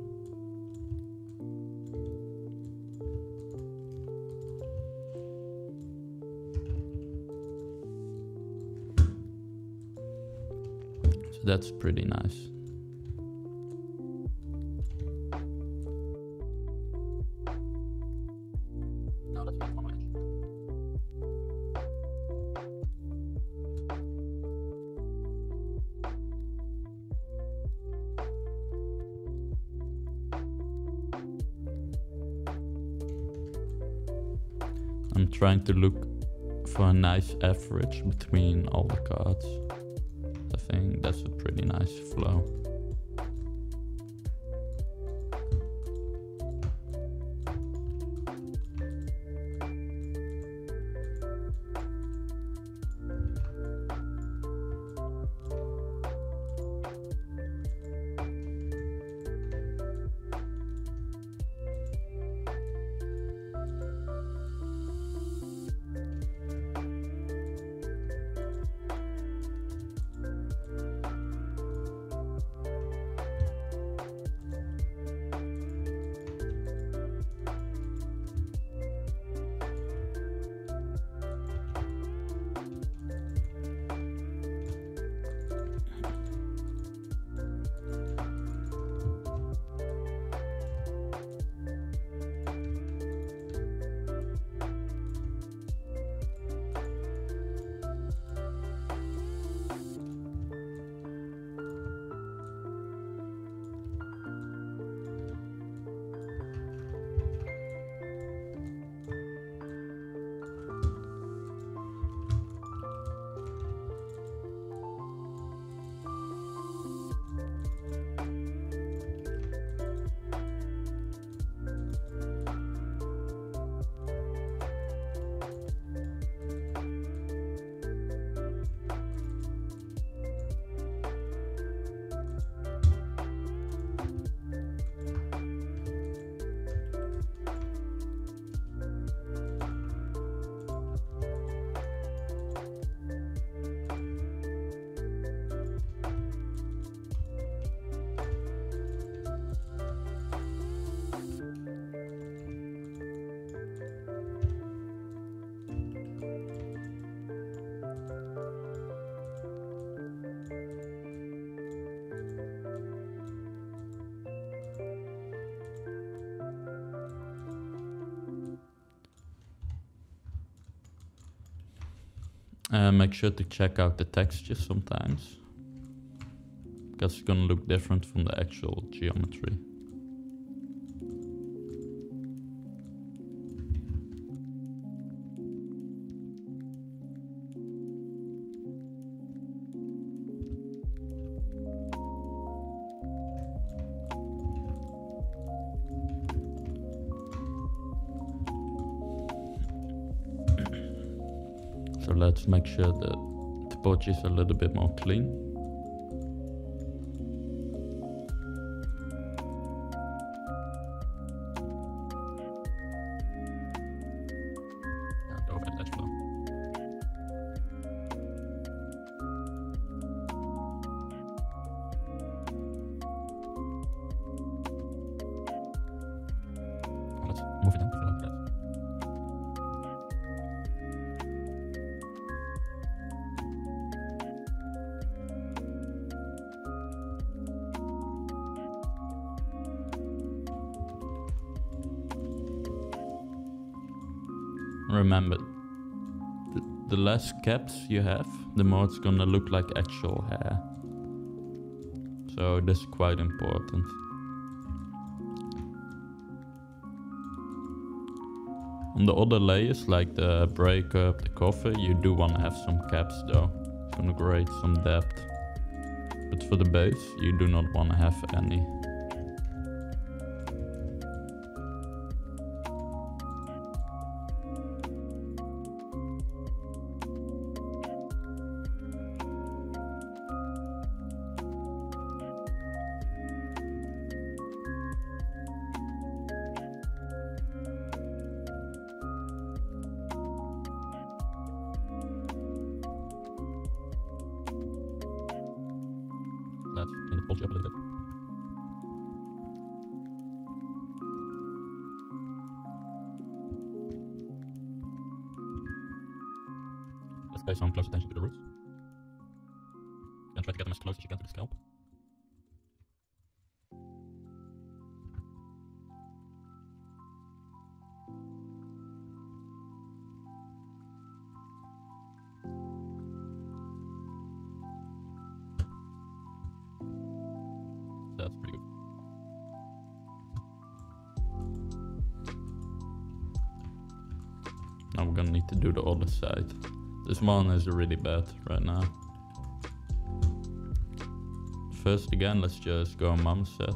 So that's pretty nice. I'm trying to look for a nice average between all the cards. I think that's a pretty nice flow. Make sure to check out the texture sometimes, because it's gonna look different from the actual geometry. So let's make sure the topology is a little bit more clean. And over that flow. Let's move it down to like that. Remember, the less caps you have, the more it's gonna look like actual hair. So this is quite important. On the other layers, like the Breakup, the cover, you do wanna have some caps though. It's gonna create some depth. But for the base, you do not wanna have any. Let's clean the topology up a little bit. Let's pay some close attention to the roots. And try to get them as close as you can to the scalp. That's pretty good. Now we're gonna need to do the other side. This one is really bad right now. First again, let's just go on marmoset.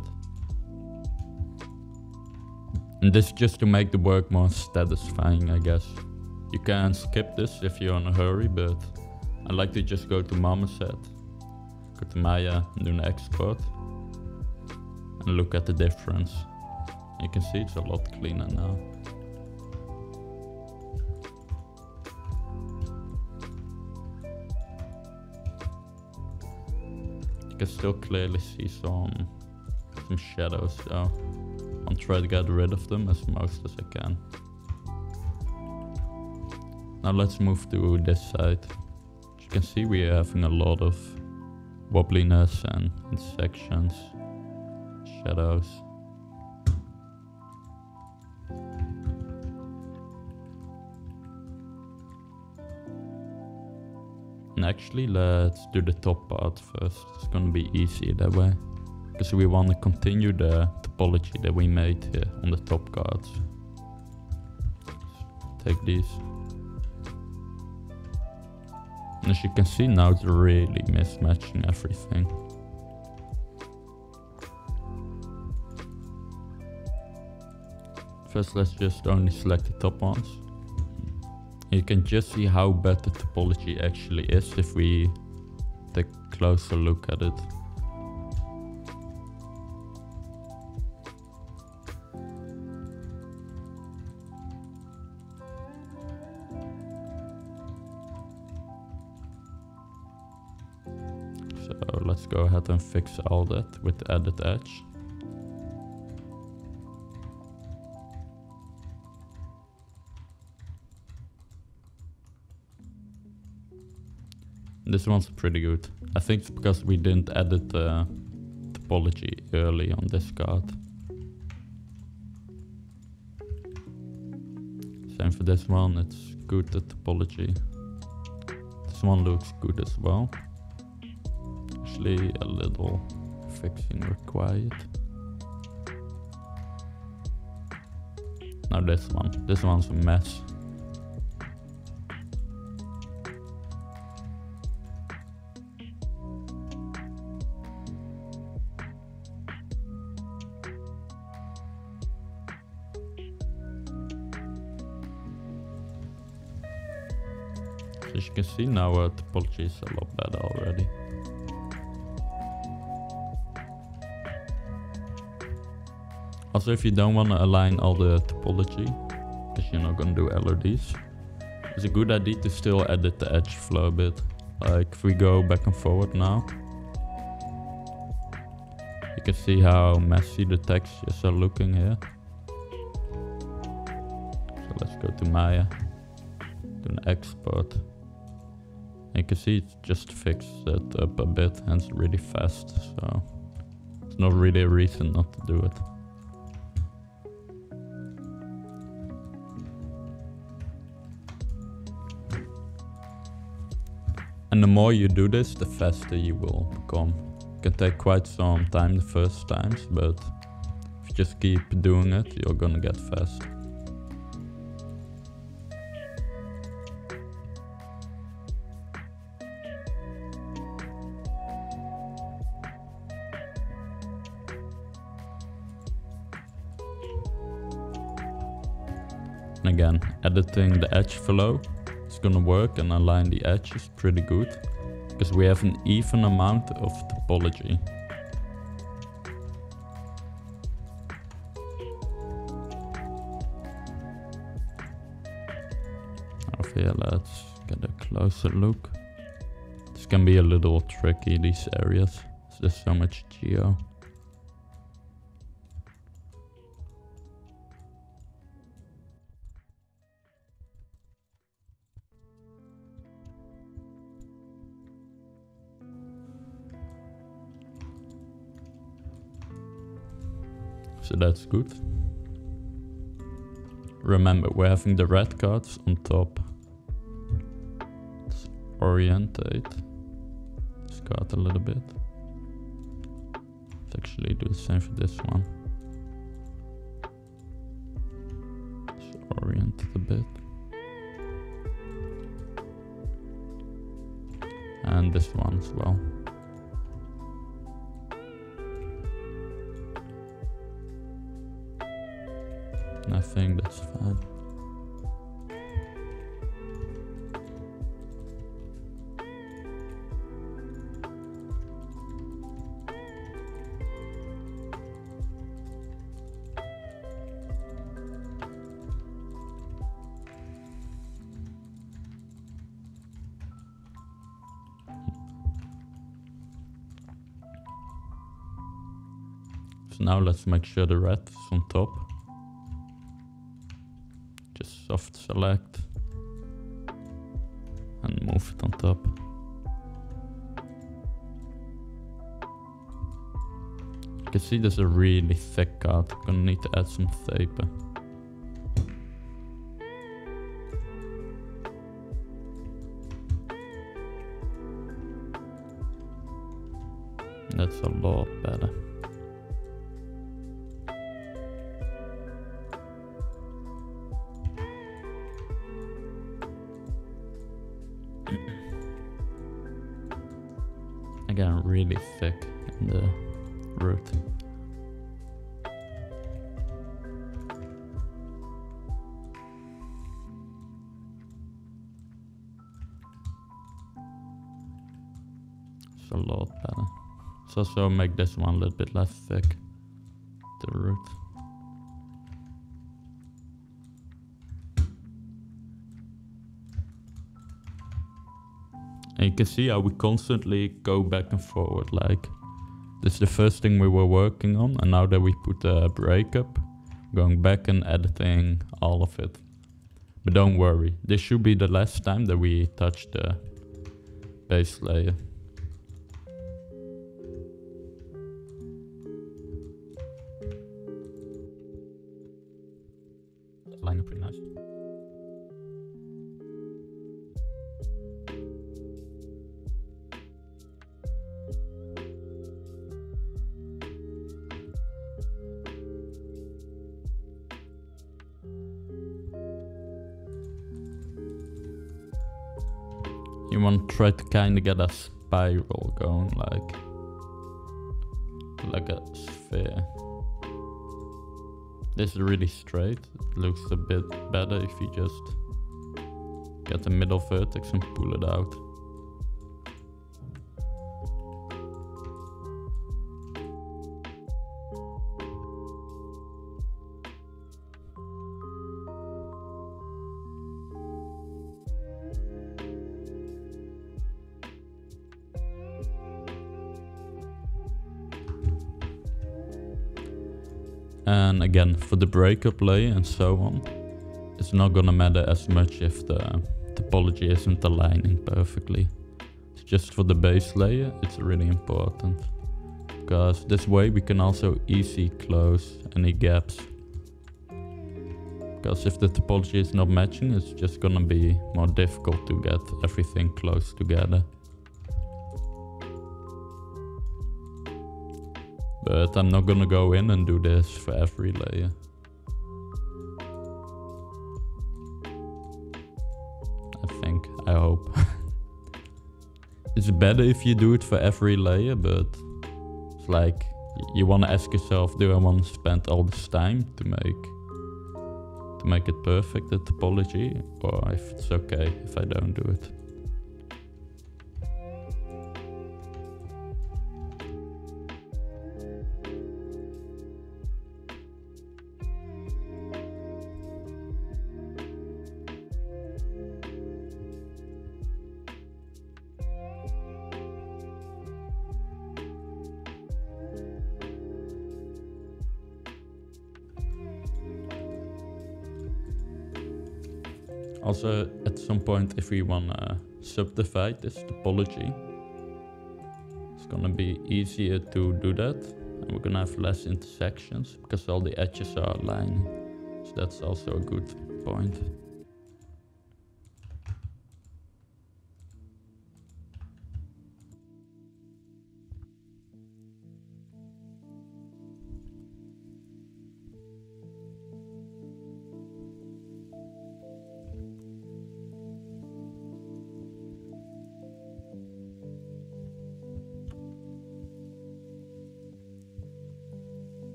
And this just to make the work more satisfying, I guess. You can skip this if you're in a hurry, but I like to just go to marmoset, go to Maya and do an export. And look at the difference. You can see it's a lot cleaner now. You can still clearly see some shadows though. I'll try to get rid of them as most as I can. Now let's move to this side. As you can see, we're having a lot of wobbliness and sections. Shadows. And actually, let's do the top part first. It's gonna be easier that way. Because we want to continue the topology that we made here on the top cards. Take these. And as you can see now, it's really mismatching everything. First, let's just only select the top ones. You can just see how bad the topology actually is if we take a closer look at it. So let's go ahead and fix all that with the added edge. This one's pretty good. I think it's because we didn't edit the topology early on this card. Same for this one, it's good, the topology. This one looks good as well. Actually a little fixing required. Now this one's a mess. So as you can see now, topology is a lot better already. Also, if you don't want to align all the topology, because you're not going to do LODs, it's a good idea to still edit the edge flow a bit. Like if we go back and forward now, you can see how messy the textures are looking here. So let's go to Maya, do an export. And you can see it just fixed it up a bit and it's really fast, so it's not really a reason not to do it. And the more you do this, the faster you will become. It can take quite some time the first times, but if you just keep doing it, you're gonna get fast. And again, editing the edge flow is gonna work and align the edges pretty good, because we have an even amount of topology. Over here, let's get a closer look. This can be a little tricky, these areas. There's so much geo. So that's good. Remember, we're having the red cards on top. Let's orientate this card a little bit. Let's actually do the same for this one. Let's orient it a bit. And this one as well. I think that's fine. So now let's make sure the red is on top. Just soft select and move it on top. You can see there's a really thick card. I'm gonna need to add some taper. That's a lot better. Again, really thick in the root. It's a lot better. Let's also make this one a little bit less thick, the root. And you can see how we constantly go back and forward, like this is the first thing we were working on, and now that we put the breakup, going back and editing all of it. But don't worry, this should be the last time that we touch the base layer. Line up pretty nice. You want to try to kind of get a spiral going, like a sphere. This is really straight. It looks a bit better if you just get the middle vertex and pull it out. And again, for the breakup layer and so on, it's not gonna matter as much if the topology isn't aligning perfectly. It's just for the base layer, it's really important. Because this way we can also easily close any gaps. Because if the topology is not matching, it's just gonna be more difficult to get everything close together. But I'm not gonna go in and do this for every layer. I hope. It's better if you do it for every layer, but it's like you wanna ask yourself, do I wanna spend all this time to make it perfect, the topology, or if it's okay if I don't do it. Also, at some point, if we wanna subdivide this topology, it's gonna be easier to do that, and we're gonna have less intersections because all the edges are aligning. So that's also a good point.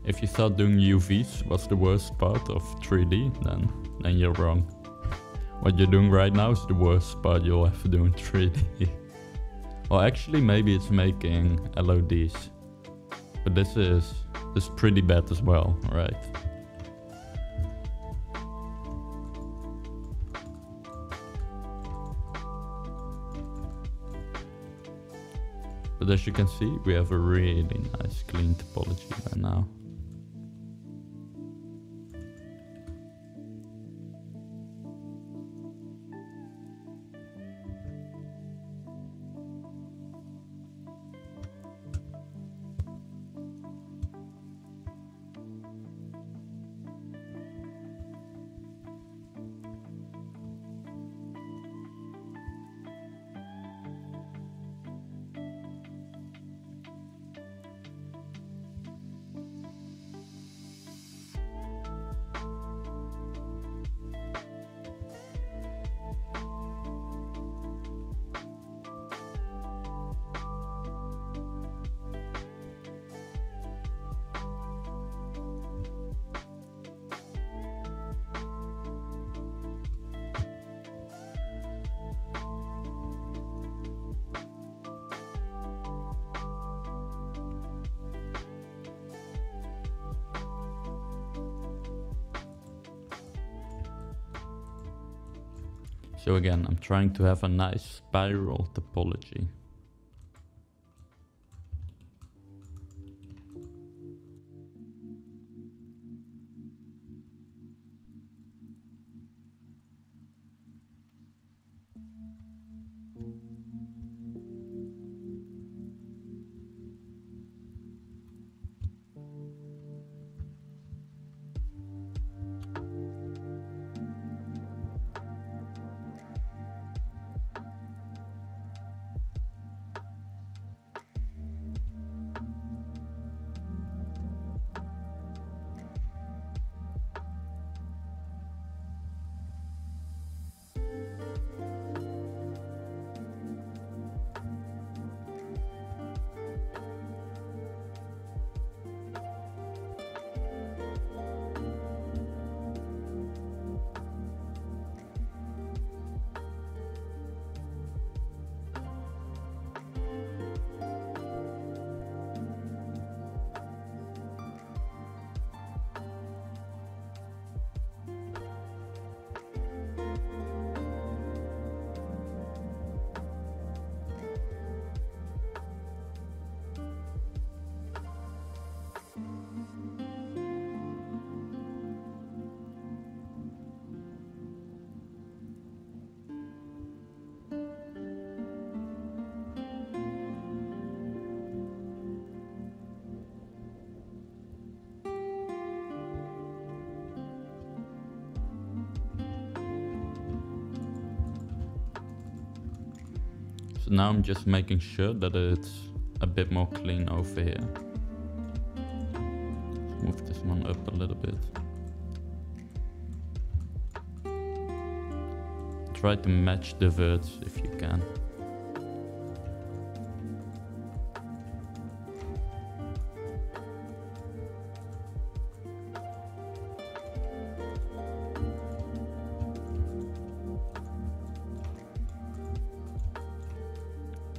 If you thought doing UVs was the worst part of 3D, then you're wrong. What you're doing right now is the worst part you'll have to do in 3D. Well, actually, maybe it's making LODs. But this is pretty bad as well, right? But as you can see, we have a really nice clean topology right now. So again, I'm trying to have a nice spiral topology. So now I'm just making sure that it's a bit more clean over here. Let's move this one up a little bit. Try to match the verts if you can.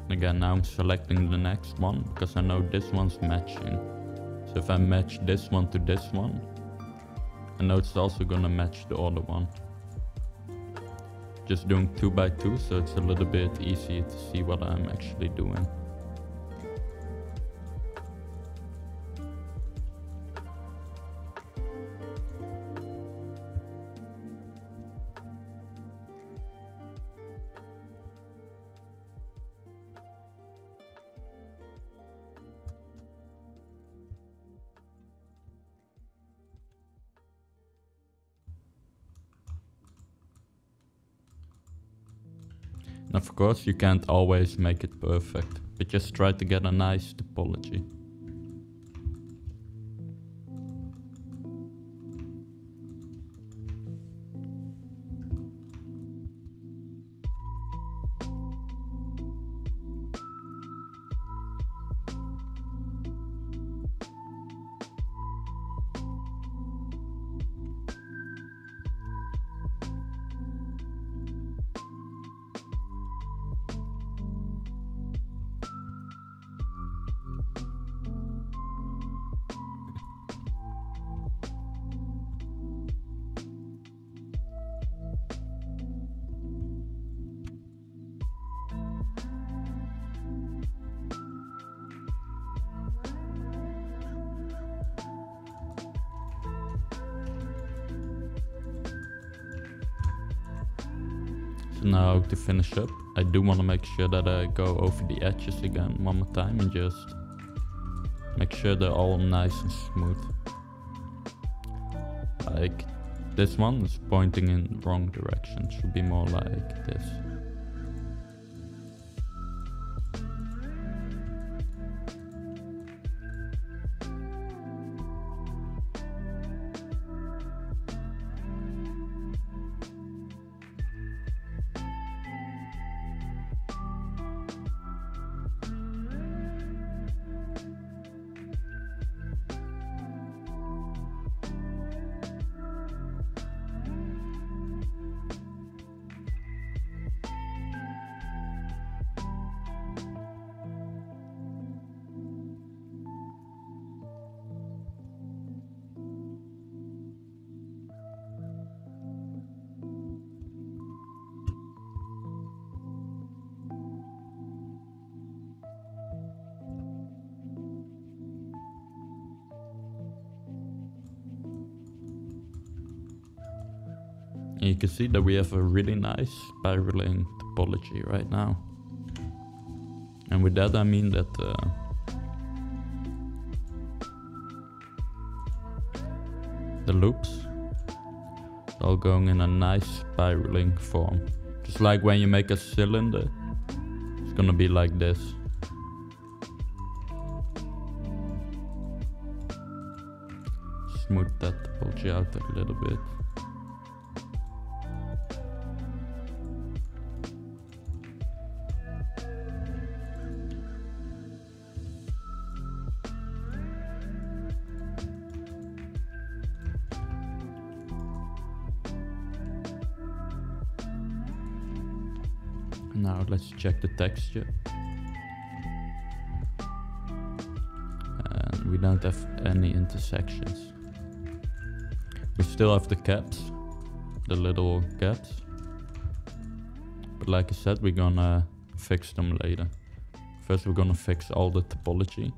Again, now I'm selecting the next one because I know this one's matching. So if I match this one to this one, I know it's also gonna match the other one. Just doing 2 by 2, so it's a little bit easier to see what I'm actually doing. And of course you can't always make it perfect, but just try to get a nice topology. Now to finish up, I do want to make sure that I go over the edges again one more time and just make sure they're all nice and smooth. Like this one is pointing in the wrong direction, it should be more like this. And you can see that we have a really nice spiraling topology right now. And with that I mean that the loops are all going in a nice spiraling form. Just like when you make a cylinder, it's gonna be like this. Smooth that topology out a little bit. Now let's check the texture. And we don't have any intersections. We still have the caps, the little gaps. But like I said, we're gonna fix them later. First we're gonna fix all the topology.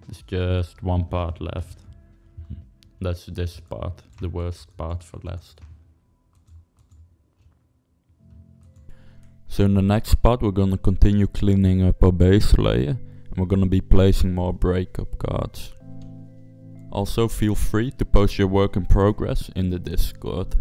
There's just one part left. That's this part, the worst part for last. So in the next part we're gonna continue cleaning up our base layer and we're gonna be placing more breakup cards. Also feel free to post your work in progress in the Discord.